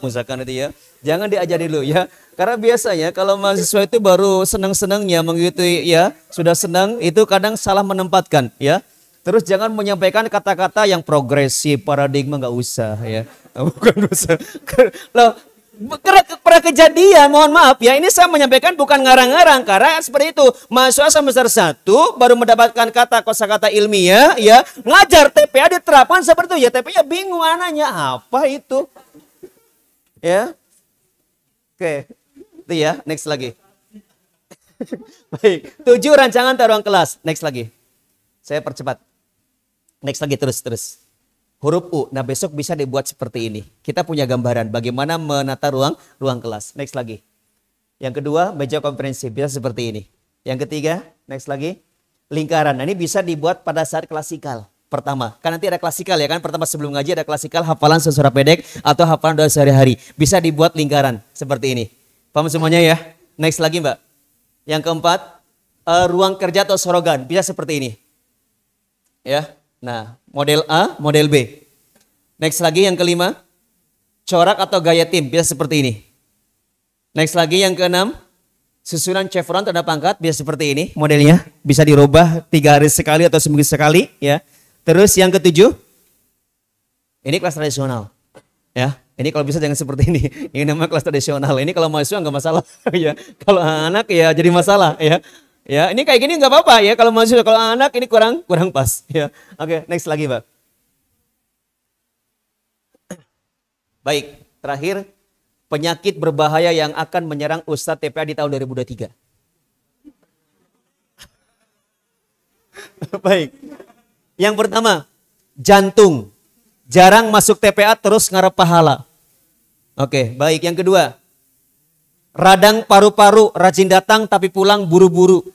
Speaker 5: Misalkan itu ya. Jangan diajari dulu ya. Karena biasanya kalau mahasiswa itu baru senang-senangnya mengikuti ya, sudah senang itu kadang salah menempatkan ya. Terus jangan menyampaikan kata-kata yang progresif, paradigma, nggak usah ya. Bukan usah. Loh, pernah kejadian, mohon maaf ya, ini saya menyampaikan bukan ngarang-ngarang karena seperti itu. Mahasiswa semester 1 baru mendapatkan kosakata ilmiah ya, ngajar TPA diterapkan seperti itu ya, TPA bingung anaknya apa itu. Ya. Oke. Itu ya, next lagi. Baik, 7 rancangan tata ruang kelas. Next lagi. Saya percepat. Next lagi terus. Huruf U. Nah, besok bisa dibuat seperti ini. Kita punya gambaran bagaimana menata ruang kelas. Next lagi. Yang kedua, meja konferensi bisa seperti ini. Yang ketiga, next lagi, lingkaran. Nah, ini bisa dibuat pada saat klasikal. pertama. Kan nanti ada klasikal ya kan, pertama sebelum ngaji ada klasikal, hafalan surah pendek atau hafalan doa sehari-hari. Bisa dibuat lingkaran seperti ini. Paham semuanya ya? Next lagi Mbak. Yang keempat, ruang kerja atau sorogan bisa seperti ini. Ya. Nah, model A, model B. Next lagi yang kelima, corak atau gaya tim bisa seperti ini. Next lagi yang keenam, susunan chevron tanda pangkat bisa seperti ini modelnya, bisa dirubah 3 hari sekali atau seminggu sekali ya. Terus yang ketujuh, ini kelas tradisional ya. Ini kalau bisa jangan seperti ini. Ini namanya kelas tradisional. Ini kalau mahasiswa nggak masalah ya. Kalau anak ya jadi masalah ya. Ya, ini kayak gini nggak apa-apa ya kalau mahasiswa. Kalau anak ini kurang pas ya. Oke, next lagi, Pak. Baik, terakhir penyakit berbahaya yang akan menyerang Ustadz TPA di tahun 2023. Baik. Yang pertama, jantung. Jarang masuk TPA terus ngarep pahala. Oke, baik. Yang kedua, radang paru-paru, rajin datang tapi pulang buru-buru.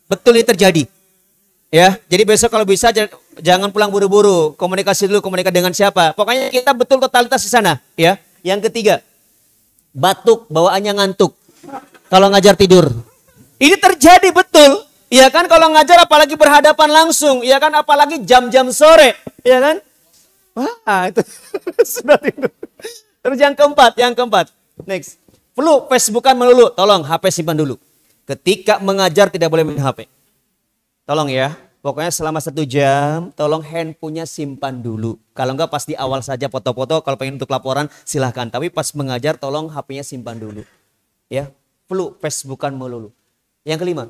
Speaker 5: Betul ini terjadi. Ya, jadi besok kalau bisa jangan pulang buru-buru, komunikasi dulu, komunikasi dengan siapa. Pokoknya kita betul totalitas di sana, ya. Yang ketiga, batuk, bawaannya ngantuk. Kalau ngajar tidur. Ini terjadi betul. Ya kan kalau ngajar apalagi berhadapan langsung, ya kan apalagi jam-jam sore, ya kan? Wah, itu sudah tidur. Terus yang keempat. Next. Flu, Facebookan melulu. Tolong HP simpan dulu. Ketika mengajar tidak boleh main HP. Tolong ya, pokoknya selama 1 jam, tolong handphonenya simpan dulu. Kalau enggak pas di awal saja foto-foto, kalau pengen untuk laporan silahkan. Tapi pas mengajar tolong HP-nya simpan dulu. Ya, flu, Facebookan melulu. Yang kelima,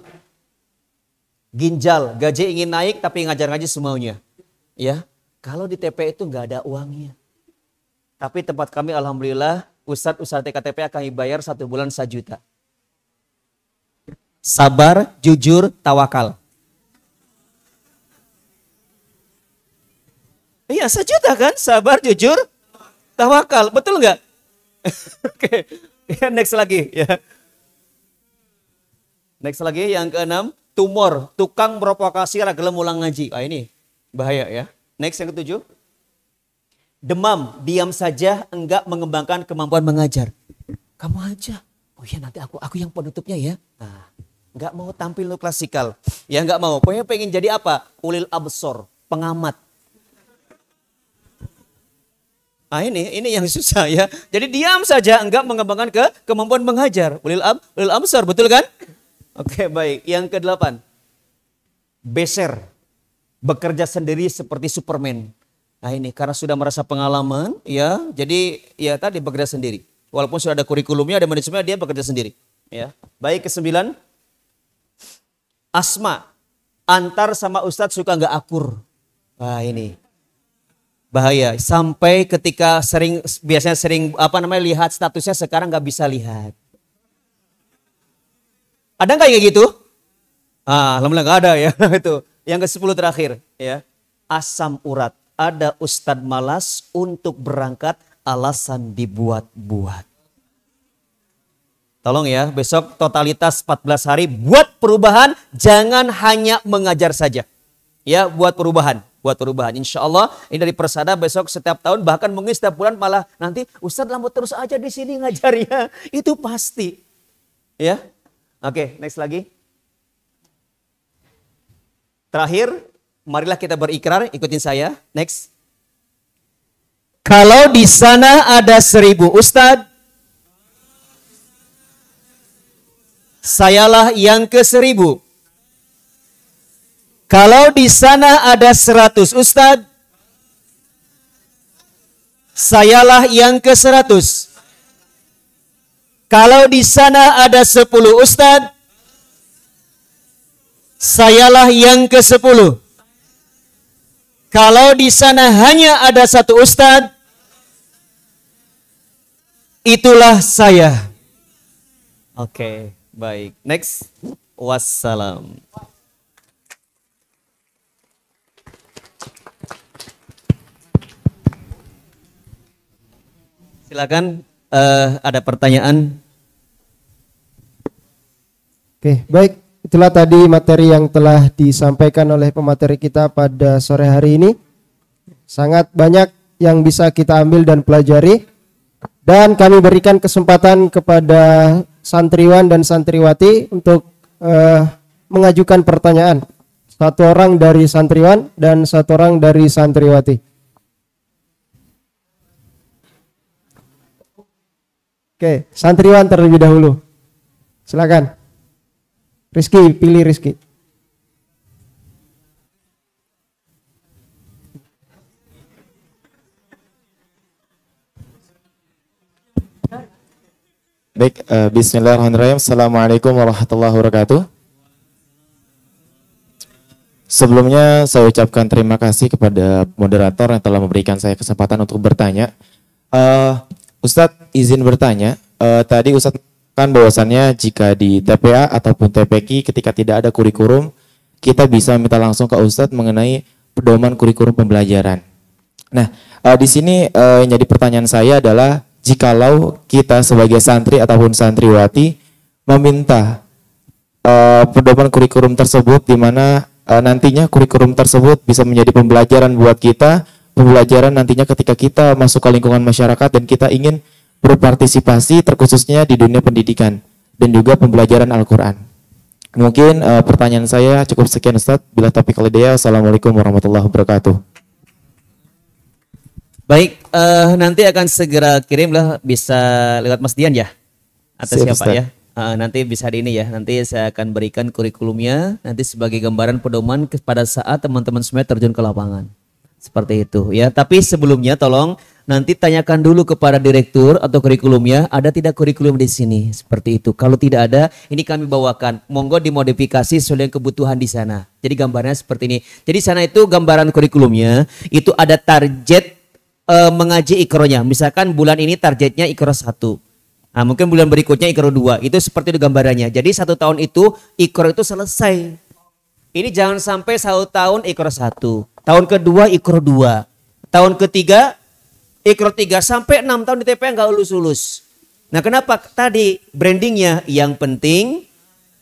Speaker 5: ginjal, gaji ingin naik tapi ngajar ngaji semaunya. Ya, kalau di TP itu nggak ada uangnya. Tapi tempat kami alhamdulillah, Ustadz TKTP akan dibayar 1 bulan 1 juta. Sabar, jujur, tawakal. Iya 1 juta kan, sabar, jujur, tawakal, betul nggak? Oke, ya, next lagi ya. Next lagi yang keenam, tumor, tukang provokasi ragilem ulang ngaji. Ah ini bahaya ya. Next yang ketujuh, demam, diam saja, enggak mengembangkan kemampuan mengajar. Kamu aja. Oh iya nanti aku yang penutupnya ya. Nah, enggak mau tampil lu klasikal. Ya enggak mau. Pokoknya pengen jadi apa? Ulil absor, pengamat. Nah ini yang susah ya. Jadi diam saja, enggak mengembangkan kemampuan mengajar. Ulil absor, betul kan? Oke, baik. Yang ke-8. Beser. Bekerja sendiri seperti Superman. Nah ini karena sudah merasa pengalaman ya. Jadi ya tadi bekerja sendiri. Walaupun sudah ada kurikulumnya, ada manajemennya, dia bekerja sendiri. Ya. Baik, ke-9. Asma. Antar sama Ustadz suka nggak akur. Wah ini bahaya. Sampai ketika biasanya sering lihat statusnya, sekarang nggak bisa lihat. Ada nggak kayak gitu? Alhamdulillah nggak ada ya. Itu yang ke-10 terakhir ya. Asam urat. Ada Ustadz malas untuk berangkat, alasan dibuat-buat. Tolong ya, besok totalitas 14 hari buat perubahan, jangan hanya mengajar saja. Ya, buat perubahan. Insya Allah ini dari Persada besok setiap tahun, bahkan mungkin setiap bulan malah nanti Ustadz lambat terus aja di sini ngajarnya. Itu pasti. Ya. Oke, next lagi. Terakhir, marilah kita berikrar, ikutin saya. Next. Kalau di sana ada 1000 Ustadz, sayalah yang ke-1000. Kalau di sana ada 100 Ustadz, sayalah yang ke-100. Kalau di sana ada 10 Ustadz, sayalah yang ke-10. Kalau di sana hanya ada 1 Ustadz, itulah saya. Oke, baik. Next. Wassalam. Silakan, ada pertanyaan.
Speaker 4: Oke, baik. itulah tadi materi yang telah disampaikan oleh pemateri kita pada sore hari ini. Sangat banyak yang bisa kita ambil dan pelajari. Dan kami berikan kesempatan kepada santriwan dan santriwati untuk mengajukan pertanyaan. Satu orang dari santriwan dan satu orang dari santriwati. Oke, santriwan terlebih dahulu. Silakan. Rizky, pilih Rizky.
Speaker 6: Baik, bismillahirrahmanirrahim. Assalamualaikum warahmatullahi wabarakatuh. Sebelumnya saya ucapkan terima kasih kepada moderator yang telah memberikan saya kesempatan untuk bertanya. Ustadz izin bertanya, tadi Ustadz kan bahwasannya jika di TPA ataupun TPQ ketika tidak ada kurikulum, kita bisa minta langsung ke Ustadz mengenai pedoman kurikulum pembelajaran. Nah, di sini yang jadi pertanyaan saya adalah, jikalau kita sebagai santri ataupun santriwati meminta pedoman kurikulum tersebut, di mana nantinya kurikulum tersebut bisa menjadi pembelajaran buat kita, pembelajaran nantinya ketika kita masuk ke lingkungan masyarakat dan kita ingin berpartisipasi terkhususnya di dunia pendidikan dan juga pembelajaran Al-Quran. Mungkin pertanyaan saya cukup sekian Ustadz. Bila taufiq wal hidayah. Assalamualaikum warahmatullahi wabarakatuh.
Speaker 5: Baik, nanti akan segera kirimlah, bisa lewat Mas Dian ya? Atau
Speaker 6: Siap,
Speaker 5: siapa
Speaker 6: Ustaz.
Speaker 5: ya? Nanti bisa hari ini ya, nanti saya akan berikan kurikulumnya nanti sebagai gambaran pedoman pada saat teman-teman semua terjun ke lapangan. Seperti itu ya. Tapi sebelumnya tolong nanti tanyakan dulu kepada direktur atau kurikulumnya, ada tidak kurikulum di sini? Seperti itu. Kalau tidak ada, ini kami bawakan. Monggo dimodifikasi sesuai dengan kebutuhan di sana. Jadi gambarnya seperti ini. Jadi sana itu gambaran kurikulumnya, itu ada target mengaji ikronya. Misalkan bulan ini targetnya ikro 1. Nah, mungkin bulan berikutnya ikro 2. Itu seperti itu gambarannya. Jadi 1 tahun itu ikro itu selesai. Ini jangan sampai 1 tahun ikro 1. Tahun kedua ikro 2. Tahun ketiga ikro 3 sampai 6 tahun di TPA nggak lulus-lulus. Nah, kenapa? Tadi brandingnya yang penting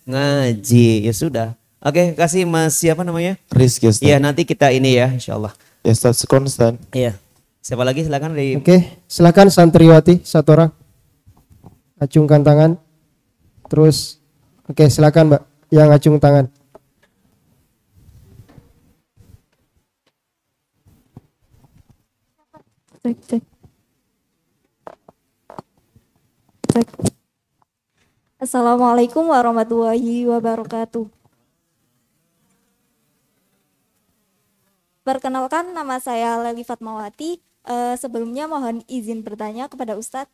Speaker 5: ngaji. Ya sudah. Oke, kasih Mas siapa namanya?
Speaker 6: Rizky Ustadz.
Speaker 5: Iya, nanti kita ini ya insyaallah.
Speaker 6: Ya Ustadz, Ustadz.
Speaker 5: Iya. Siapa lagi silakan dari
Speaker 4: Oke, silakan santriwati satu orang. Acungkan tangan. Terus, oke silakan Mbak yang acung tangan.
Speaker 7: Cek. Assalamualaikum warahmatullahi wabarakatuh. Perkenalkan, nama saya Leli Fatmawati. Sebelumnya mohon izin bertanya kepada Ustadz.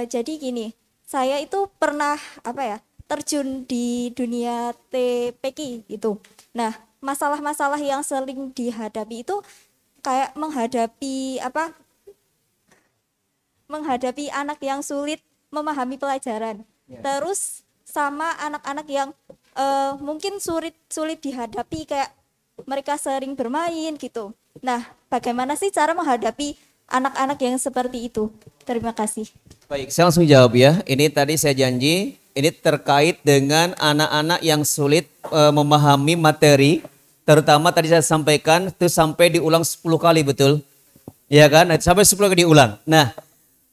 Speaker 7: Jadi gini, saya itu pernah terjun di dunia TPQ itu. Nah, masalah-masalah yang sering dihadapi itu kayak menghadapi anak yang sulit memahami pelajaran. Terus sama anak-anak yang mungkin sulit dihadapi, kayak mereka sering bermain gitu. Nah, bagaimana sih cara menghadapi anak-anak yang seperti itu? Terima kasih.
Speaker 5: Baik, saya langsung jawab ya. Ini tadi saya janji, ini terkait dengan anak-anak yang sulit memahami materi. Terutama tadi saya sampaikan itu sampai diulang 10 kali, betul? Ya kan? Sampai 10 kali diulang. Nah,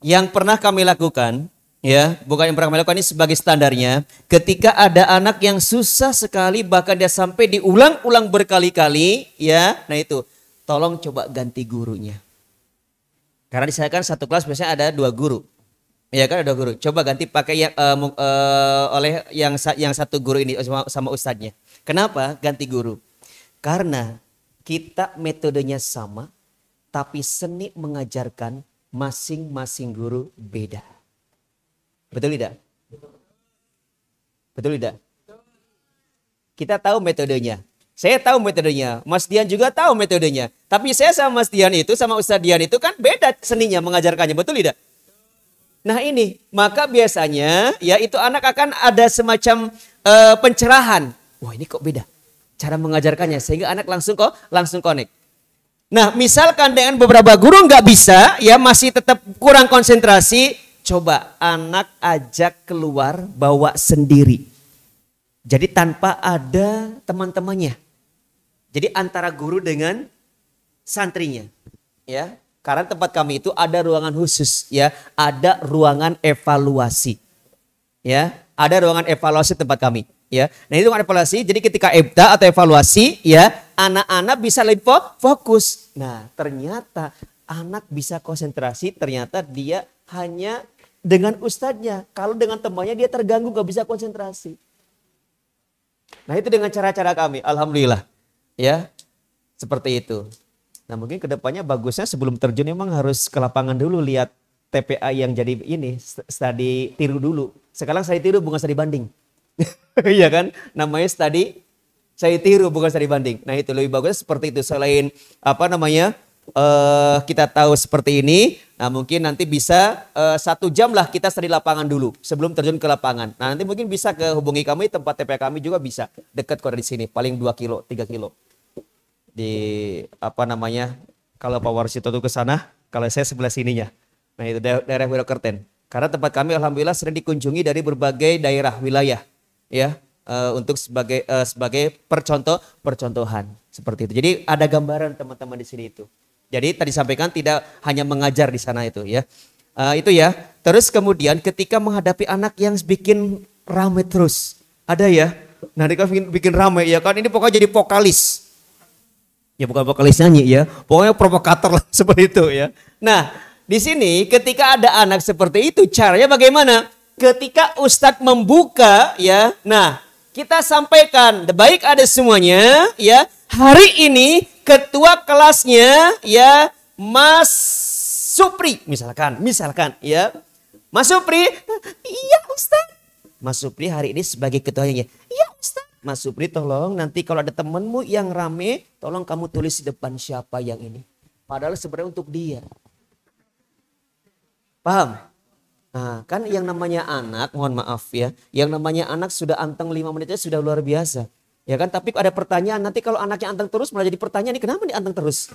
Speaker 5: yang pernah kami lakukan, ya, bukan yang pernah kami lakukan, ini sebagai standarnya. Ketika ada anak yang susah sekali, bahkan dia sampai diulang-ulang berkali-kali, ya, nah itu, tolong coba ganti gurunya. Karena di saya kan satu kelas biasanya ada 2 guru. Ya kan, ada 2 guru. Coba ganti pakai yang oleh yang satu guru ini sama ustadznya. Kenapa ganti guru? Karena kita metodenya sama, tapi seni mengajarkan masing-masing guru beda. Betul tidak? Betul tidak? Kita tahu metodenya. Saya tahu metodenya. Mas Dian juga tahu metodenya. Tapi saya sama Mas Dian itu, sama Ustadz Dian itu kan beda seninya mengajarkannya. Betul tidak? Nah ini, maka biasanya ya itu anak akan ada semacam pencerahan. Wah ini kok beda cara mengajarkannya, sehingga anak langsung connect. Nah misalkan dengan beberapa guru nggak bisa, ya masih tetap kurang konsentrasi, coba anak ajak keluar, bawa sendiri.
Speaker 8: Jadi tanpa ada teman-temannya. Jadi antara guru dengan santrinya, ya. Karena tempat kami itu ada ruangan khusus, ya, ada ruangan evaluasi, ya, ada ruangan evaluasi tempat kami, ya. Nah itu ruangan evaluasi. Jadi ketika EBTA atau evaluasi, ya, anak-anak bisa lebih fokus. Nah ternyata anak bisa konsentrasi. Ternyata dia hanya dengan ustadznya. Kalau dengan temannya dia terganggu, gak bisa konsentrasi. Nah itu dengan cara-cara kami, alhamdulillah. Ya, seperti itu. Nah mungkin kedepannya bagusnya sebelum terjun memang harus ke lapangan dulu, lihat TPA yang jadi ini, studi tiru dulu. Sekarang studi tiru bukan studi banding. Iya kan? Namanya studi saya tiru bukan studi banding. Nah itu lebih bagus seperti itu. Selain kita tahu seperti ini, nah mungkin nanti bisa 1 jam lah kita studi lapangan dulu sebelum terjun ke lapangan. Nah nanti mungkin bisa hubungi kami, tempat TPA kami juga bisa dekat kok dari sini, paling 2 kilo, 3 kilo. Di kalau Pak Warsito itu ke sana, kalau saya sebelah sininya. Nah itu daerah Wirokerten. Karena tempat kami alhamdulillah sering dikunjungi dari berbagai daerah wilayah, ya, untuk sebagai percontohan seperti itu. Jadi ada gambaran teman-teman di sini itu. Jadi tadi sampaikan tidak hanya mengajar di sana itu, ya. Itu ya. Terus kemudian ketika menghadapi anak yang bikin rame terus, ada ya. Nah, dia bikin rame ya kan, ini pokoknya jadi vokalis. Ya bukan vokalis nyanyi ya, pokoknya provokator lah seperti itu ya. Nah di sini ketika ada anak seperti itu caranya bagaimana? Ketika Ustadz membuka ya, nah kita sampaikan baik ada semuanya ya. Hari ini ketua kelasnya ya Mas Supri misalkan ya. Mas Supri, iya Ustadz. Mas Supri hari ini sebagai ketuanya, iya Ustadz. Mas Supri tolong nanti kalau ada temenmu yang rame, tolong kamu tulis di depan siapa yang ini. Padahal sebenarnya untuk dia. Paham? Nah kan yang namanya anak, mohon maaf ya. Yang namanya anak sudah anteng 5 menit aja sudah luar biasa. Ya kan, tapi ada pertanyaan, nanti kalau anaknya anteng terus malah jadi pertanyaan, ini kenapa nih anteng terus?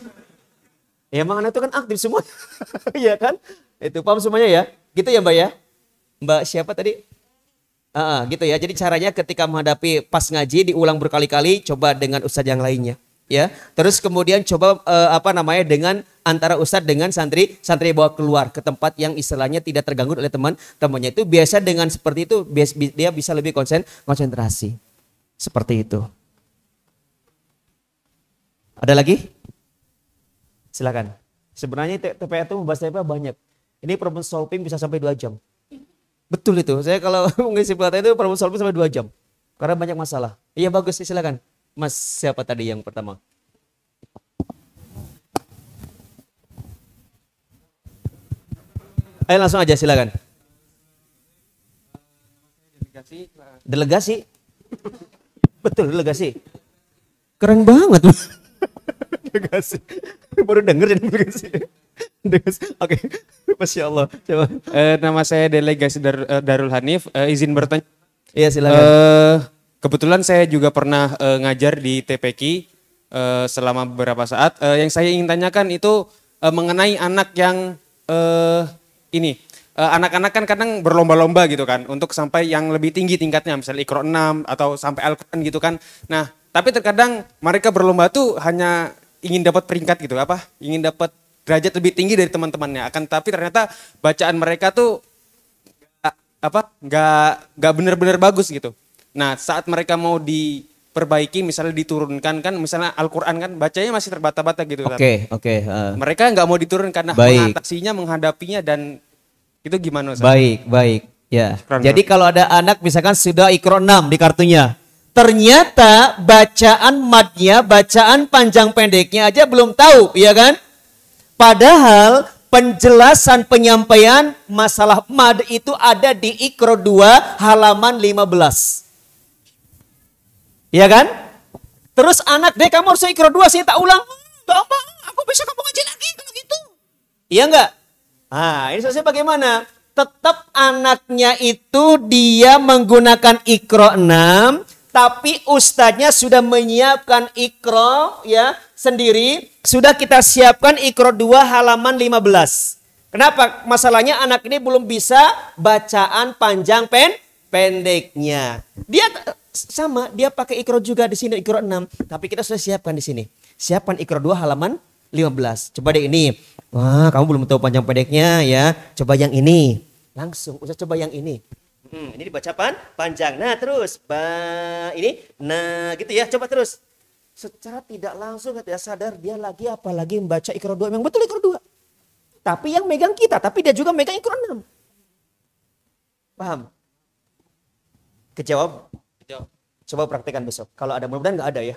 Speaker 8: Ya emang anak itu kan aktif semua. Iya kan? Itu paham semuanya ya? Gitu ya Mbak ya? Mbak siapa tadi? Gitu ya. Jadi caranya ketika menghadapi pas ngaji diulang berkali-kali, coba dengan ustadz yang lainnya, ya. Terus kemudian coba dengan antara ustadz dengan santri bawa keluar ke tempat yang istilahnya tidak terganggu oleh teman-temannya. Itu biasa dengan seperti itu dia bisa lebih konsentrasi. Seperti itu. Ada lagi? Silakan. Sebenarnya TPA itu membahas TPA banyak. Ini problem solving bisa sampai 2 jam. Betul itu. Saya kalau mengisi pelatihan itu problem solving sampai 2 jam. Karena banyak masalah. Iya bagus, silakan. Mas siapa tadi yang pertama? Ayo langsung aja silakan. Delegasi. Betul, delegasi. Keren banget loh. Delegasi. Baru denger jadi delegasi. Oke, Masya Allah. Coba.
Speaker 9: Nama saya Delegasi Darul Hanif. Izin bertanya.
Speaker 8: Iya silakan.
Speaker 9: Kebetulan saya juga pernah ngajar di TPQ selama beberapa saat. Yang saya ingin tanyakan itu mengenai anak yang anak-anak kan kadang berlomba-lomba gitu kan untuk sampai yang lebih tinggi tingkatnya, misalnya Iqra 6 atau sampai Al-Quran gitu kan. Nah, tapi terkadang mereka berlomba tuh hanya ingin dapat peringkat gitu, ingin dapat derajat lebih tinggi dari teman-temannya. Akan tapi ternyata bacaan mereka tuh nggak benar-benar bagus gitu. Nah, saat mereka mau diperbaiki, misalnya diturunkan kan, misalnya Al-Quran kan bacanya masih terbata-bata gitu.
Speaker 8: Oke.
Speaker 9: Mereka nggak mau diturunkan, mengatasinya, menghadapinya dan itu gimana? Ustaz?
Speaker 8: Baik. Ya. Jadi kalau ada anak misalkan sudah Iqra 6 di kartunya, ternyata bacaan madnya, bacaan panjang pendeknya aja belum tahu, ya kan? Padahal penjelasan penyampaian masalah mad itu ada di Iqra 2 halaman 15. Iya kan? Terus anak deh kamu harus Iqra 2 sih tak ulang. Gak apa, aku bisa kamu ngaji lagi kalau gitu. Iya enggak? Nah ini selesai bagaimana? Tetap anaknya itu dia menggunakan Iqra 6. Tapi ustadznya sudah menyiapkan Iqra ya sendiri. Sudah kita siapkan Iqra 2 halaman 15. Kenapa? Masalahnya anak ini belum bisa bacaan panjang pendeknya. Dia sama, dia pakai Iqra juga di sini Iqra 6, tapi kita sudah siapkan di sini. Siapkan Iqra 2 halaman 15. Coba deh ini. Wah, kamu belum tahu panjang pendeknya ya. Coba yang ini. Langsung usah coba yang ini. Ini dibaca panjang. Nah, terus ini nah gitu ya. Coba terus. Secara tidak langsung tidak sadar dia apalagi membaca Iqra 2. Memang betul Iqra 2. Tapi yang megang kita, tapi dia juga megang Iqra 6. Paham? Kejawab? Coba praktekkan besok. Kalau ada, mudah-mudahan nggak ada ya.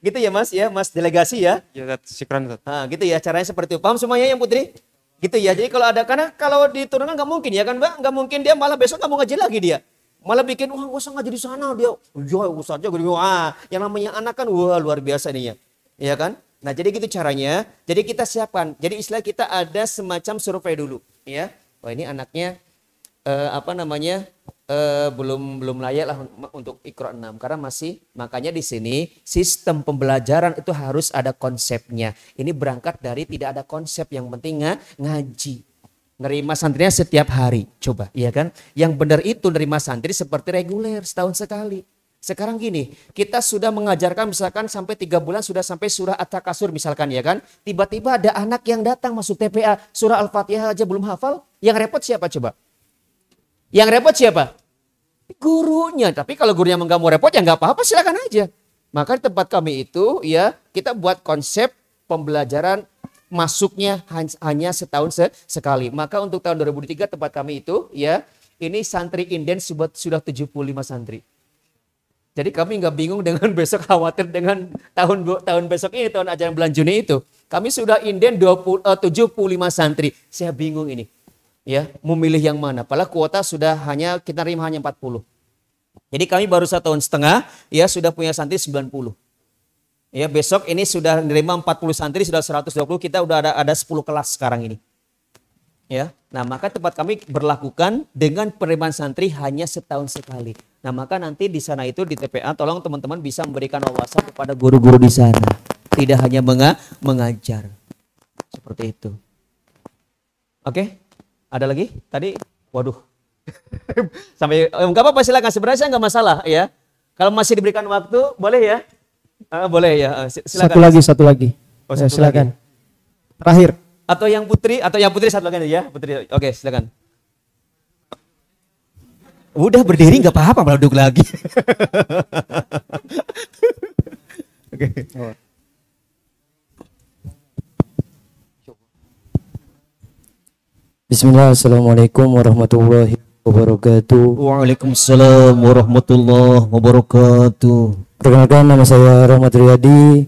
Speaker 8: Gitu ya Mas delegasi ya.
Speaker 9: Ya, syukran.
Speaker 8: Gitu ya, caranya seperti itu. Paham semuanya yang Putri? Gitu ya. Jadi kalau ada, karena kalau diturunkan nggak mungkin ya kan Mbak, nggak mungkin dia malah besok nggak mau ngaji lagi dia. Malah bikin wah usah ngaji di sana dia. Ya usahanya gini. Wah, yang namanya anak kan wah luar biasa nih ya. Iya kan? Nah, jadi gitu caranya. Jadi kita siapkan. Jadi istilah kita ada semacam survei dulu, ya. Wah, ini anaknya belum layak lah untuk Iqra 6 karena makanya di sini sistem pembelajaran itu harus ada konsepnya. Ini berangkat dari tidak ada konsep, yang penting ngaji. Nerima santrinya setiap hari, coba, iya kan? Yang benar itu nerima santri seperti reguler setahun sekali. Sekarang gini, kita sudah mengajarkan misalkan sampai 3 bulan sudah sampai surah At-Takasur misalkan ya kan. Tiba-tiba ada anak yang datang masuk TPA, surah Al-Fatihah aja belum hafal, yang repot siapa coba? Yang repot siapa? Gurunya. Tapi kalau gurunya nggak mau repot ya nggak apa-apa, silakan aja. Maka di tempat kami itu ya kita buat konsep pembelajaran masuknya hanya setahun sekali. Maka untuk tahun 2003 tempat kami itu ya ini santri inden sudah 75 santri. Jadi kami nggak bingung dengan besok khawatir dengan tahun besok ini, tahun ajaran bulan Juni itu. Kami sudah inden 75 santri. Saya bingung ini. Ya, memilih yang mana. Padahal kuota sudah kita terima hanya 40. Jadi kami baru 1,5 tahun ya sudah punya santri 90. Ya, besok ini sudah menerima 40 santri, sudah 120, kita udah ada 10 kelas sekarang ini. Ya. Nah, maka tempat kami berlakukan dengan penerimaan santri hanya setahun sekali. Nah, maka nanti di sana itu di TPA tolong teman-teman bisa memberikan wawasan kepada guru-guru di sana. Tidak hanya mengajar. Seperti itu. Oke? Ada lagi? Tadi, waduh. Sampai enggak apa-apa, silakan. Sebenarnya saya enggak masalah ya. Kalau masih diberikan waktu, boleh ya? Boleh ya. Silakan.
Speaker 4: Satu lagi.
Speaker 8: Oh, satu
Speaker 4: silakan.
Speaker 8: lagi.
Speaker 4: Terakhir.
Speaker 8: Atau yang Putri satu lagi ya, Putri. Oke, silakan. Udah berdiri enggak apa-apa, malah duduk lagi. Oke.
Speaker 10: Bismillah, assalamualaikum warahmatullahi wabarakatuh.
Speaker 8: Waalaikumsalam warahmatullahi wabarakatuh.
Speaker 10: Perkenalkan, nama saya Rahmat Riyadi.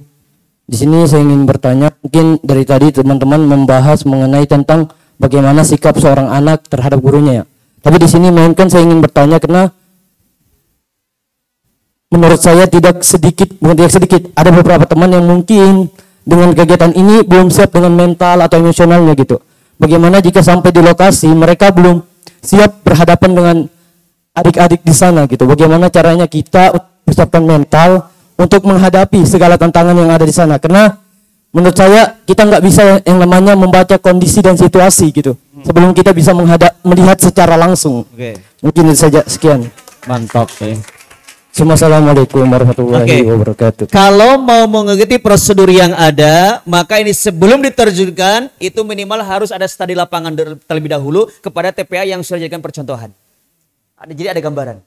Speaker 10: Di sini saya ingin bertanya, mungkin dari tadi teman-teman membahas mengenai tentang bagaimana sikap seorang anak terhadap gurunya. Tapi di sini mungkin saya ingin bertanya karena menurut saya tidak sedikit ada beberapa teman yang mungkin dengan kegiatan ini belum siap dengan mental atau emosionalnya gitu. Bagaimana jika sampai di lokasi mereka belum siap berhadapan dengan adik-adik di sana gitu. Bagaimana caranya kita persiapkan mental untuk menghadapi segala tantangan yang ada di sana. Karena menurut saya kita nggak bisa yang namanya membaca kondisi dan situasi gitu. Sebelum kita bisa melihat secara langsung. Mungkin itu saja, sekian.
Speaker 8: Mantap ya.
Speaker 10: Assalamualaikum warahmatullahi wabarakatuh.
Speaker 8: Kalau mau mengikuti prosedur yang ada, maka ini sebelum diterjunkan, itu minimal harus ada studi lapangan terlebih dahulu kepada TPA yang sudah dijadikan percontohan. Jadi ada gambaran.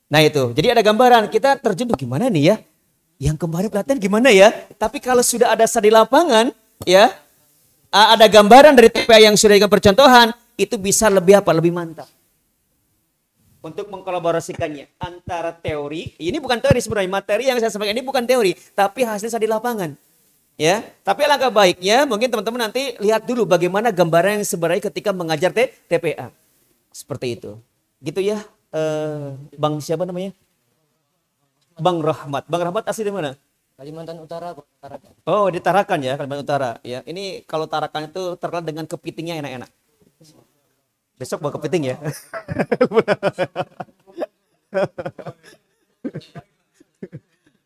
Speaker 8: Nah itu, jadi ada gambaran. Kita terjun tuh gimana nih ya? Yang kemarin pelatihan gimana ya? Tapi kalau sudah ada studi lapangan, ya, ada gambaran dari TPA yang sudah dijadikan percontohan, itu bisa lebih mantap. Untuk mengkolaborasikannya antara teori, ini bukan teori sebenarnya, materi yang saya sampaikan ini bukan teori, tapi hasilnya di lapangan. Ya, tapi alangkah baiknya mungkin teman-teman nanti lihat dulu bagaimana gambaran yang sebenarnya ketika mengajar TPA. Seperti itu. Gitu ya, Bang siapa namanya? Bang Rahmat. Bang Rahmat asli dari mana?
Speaker 10: Kalimantan Utara.
Speaker 8: Oh, di Tarakan ya, Kalimantan Utara. Ya, ini kalau Tarakan itu terkenal dengan kepitingnya enak-enak. Besok bawa kepiting ya.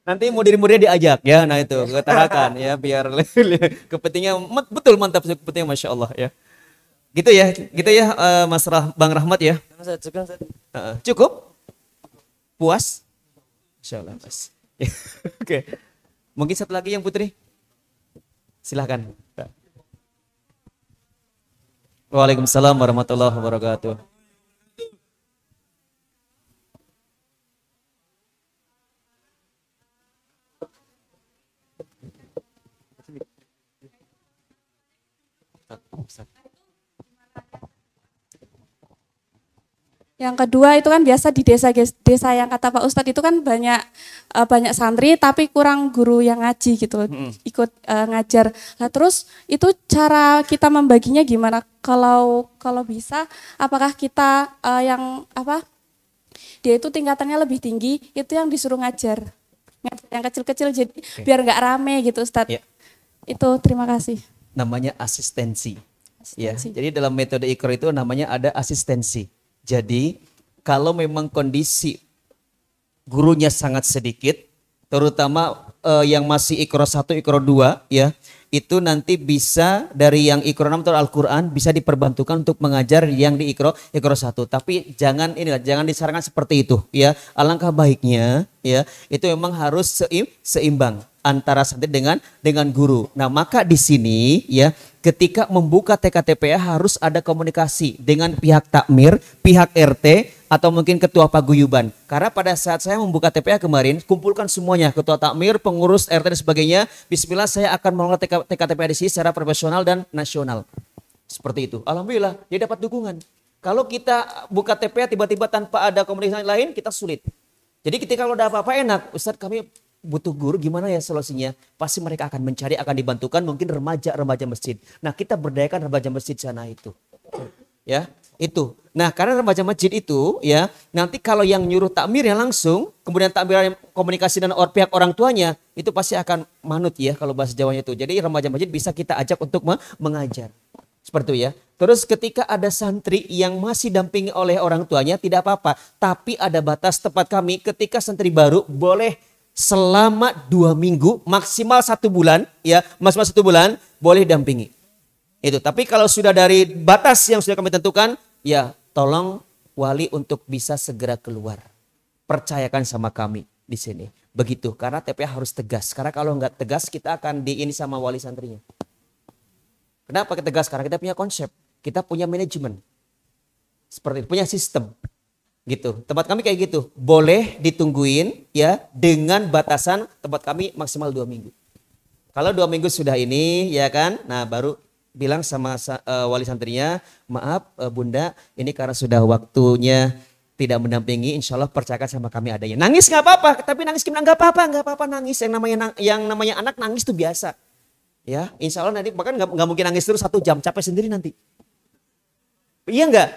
Speaker 8: Nanti murid-muridnya diajak ya, nah itu ketarakan ya biar kepitingnya betul mantap kepitingnya, masya Allah ya. Gitu ya Bang Rahmat ya. Cukup? Puas? Insya Allah Mas. Oke. Mungkin satu lagi yang Putri. Silahkan. Waalaikumsalam warahmatullahi wabarakatuh.
Speaker 11: Yang kedua itu kan biasa di desa yang kata Pak Ustadz itu kan banyak santri tapi kurang guru yang ngaji gitu ikut ngajar. Nah terus itu cara kita membaginya gimana? Kalau bisa apakah kita dia itu tingkatannya lebih tinggi itu yang disuruh ngajar yang kecil-kecil jadi biar nggak rame gitu Ustadz. Itu terima kasih.
Speaker 8: Namanya asistensi. Ya, jadi dalam metode Iqra itu namanya ada asistensi. Jadi kalau memang kondisi gurunya sangat sedikit, terutama yang masih Iqra 1, Iqra 2 ya, itu nanti bisa dari yang Iqra 6 atau Al-Quran bisa diperbantukan untuk mengajar yang di Iqra 1. Tapi jangan disarankan seperti itu ya. Alangkah baiknya ya, itu memang harus seimbang antara santri dengan guru. Nah, maka di sini ya ketika membuka TK-TPA harus ada komunikasi dengan pihak takmir, pihak RT atau mungkin ketua paguyuban. Karena pada saat saya membuka TPA kemarin, kumpulkan semuanya, ketua takmir, pengurus RT dan sebagainya. Bismillah saya akan mengelola TK-TPA di sini secara profesional dan nasional. Seperti itu. Alhamdulillah dia dapat dukungan. Kalau kita buka TPA tiba-tiba tanpa ada komunikasi lain, kita sulit. Jadi ketika kalau ada apa-apa enak, Ustadz kami butuh guru, gimana ya solusinya? Pasti mereka akan mencari, akan dibantukan mungkin remaja masjid. Nah kita berdayakan remaja masjid sana itu. Ya itu. Nah karena remaja masjid itu ya nanti kalau yang nyuruh takmirnya langsung, kemudian takmir komunikasi dengan pihak orang tuanya, itu pasti akan manut ya kalau bahasa Jawanya itu. Jadi remaja masjid bisa kita ajak untuk mengajar. Seperti itu ya. Terus ketika ada santri yang masih dampingi oleh orang tuanya tidak apa-apa. Tapi ada batas tempat kami ketika santri baru boleh selama 2 minggu maksimal 1 bulan ya, maksimal 1 bulan boleh dampingi. Itu. Tapi kalau sudah dari batas yang sudah kami tentukan, ya tolong wali untuk bisa segera keluar. Percayakan sama kami di sini. Begitu. Karena TPA harus tegas. Karena kalau nggak tegas kita akan ini sama wali santrinya. Kenapa kita tegas? Karena kita punya konsep, kita punya manajemen. Seperti itu, punya sistem. Gitu. Tempat kami kayak gitu. Boleh ditungguin ya dengan batasan tempat kami maksimal 2 minggu. Kalau 2 minggu sudah ini ya kan, nah baru bilang sama wali santrinya, maaf bunda, ini karena sudah waktunya tidak mendampingi, insya Allah percayakan sama kami adanya. Nangis nggak apa-apa, tapi nangis gimana? Nggak apa-apa nangis. Yang namanya anak nangis itu biasa. Ya, insya Allah nanti bahkan nggak mungkin nangis terus 1 jam, capek sendiri nanti. Iya nggak?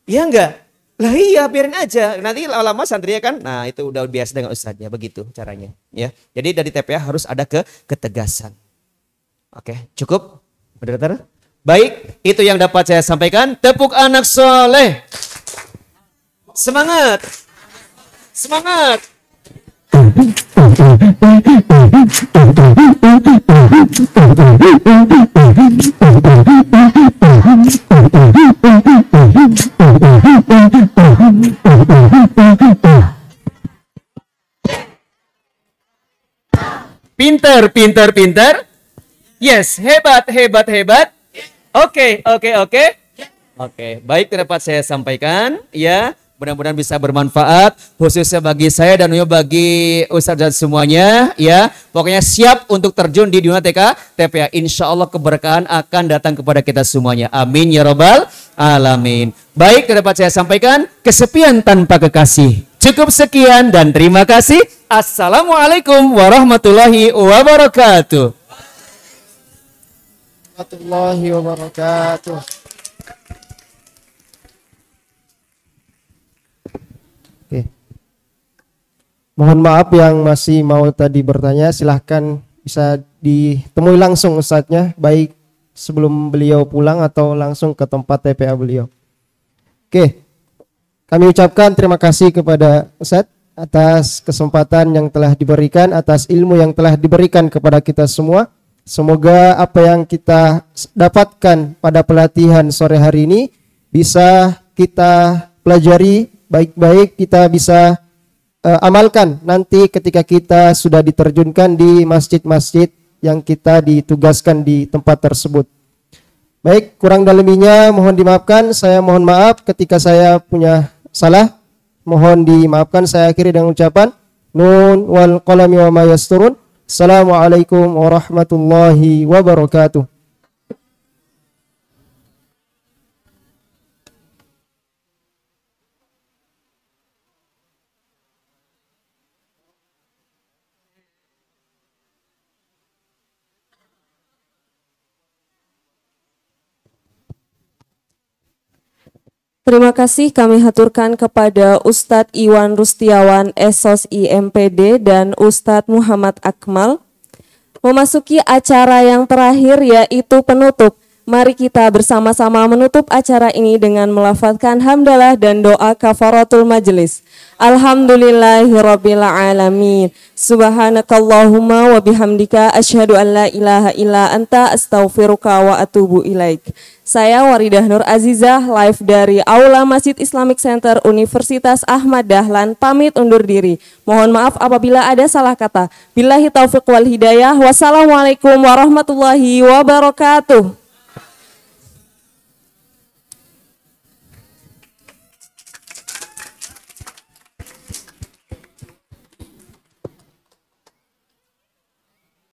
Speaker 8: Iya nggak? Lah iya, biarin aja. Nanti lama-lama santrinya kan, nah itu udah biasa dengan ustadznya, begitu caranya. Ya, jadi dari TPA harus ada ketegasan. Oke, cukup? Moderator? Baik, itu yang dapat saya sampaikan. Tepuk anak soleh. Semangat. Semangat. Pinter. Yes, hebat. Oke. Baik, dapat saya sampaikan ya. Mudah-mudahan bisa bermanfaat khususnya bagi saya dan bagi Ustadz dan semuanya ya. Pokoknya siap untuk terjun di dunia TPA. Insya Allah keberkahan akan datang kepada kita semuanya. Amin ya robbal alamin. Baik, dapat saya sampaikan kesepian tanpa kekasih. Cukup sekian dan terima kasih. Assalamualaikum warahmatullahi wabarakatuh.
Speaker 4: Warahmatullahi wabarakatuh. Oke. Mohon maaf yang masih mau tadi bertanya, silahkan bisa ditemui langsung Ustadznya, baik sebelum beliau pulang atau langsung ke tempat TPA beliau. Oke, kami ucapkan terima kasih kepada Ustadz atas kesempatan yang telah diberikan, atas ilmu yang telah diberikan kepada kita semua. Semoga apa yang kita dapatkan pada pelatihan sore hari ini bisa kita pelajari baik-baik kita bisa amalkan nanti ketika kita sudah diterjunkan di masjid-masjid yang kita ditugaskan di tempat tersebut. Baik, kurang dan lebihnya mohon dimaafkan. Saya mohon maaf ketika saya punya salah. Mohon dimaafkan. Saya akhiri dengan ucapan Nun wal qalami wa ma yasturun. Assalamualaikum warahmatullahi wabarakatuh.
Speaker 1: Terima kasih kami haturkan kepada Ustadz Iwan Rustiawan, Esos IMPD, dan Ustadz Muhammad Akmal. Memasuki acara yang terakhir yaitu penutup. Mari kita bersama-sama menutup acara ini dengan melafazkan hamdalah dan doa kafaratul majelis. Alhamdulillahirabbil alamin. Subhanakallahumma wa bihamdika asyhadu an la ilaha illa anta astaghfiruka wa atubu ilaik. Saya Waridah Nur Azizah, live dari Aula Masjid Islamic Center Universitas Ahmad Dahlan, pamit undur diri. Mohon maaf apabila ada salah kata. Billahi taufiq wal hidayah. Wassalamualaikum warahmatullahi wabarakatuh.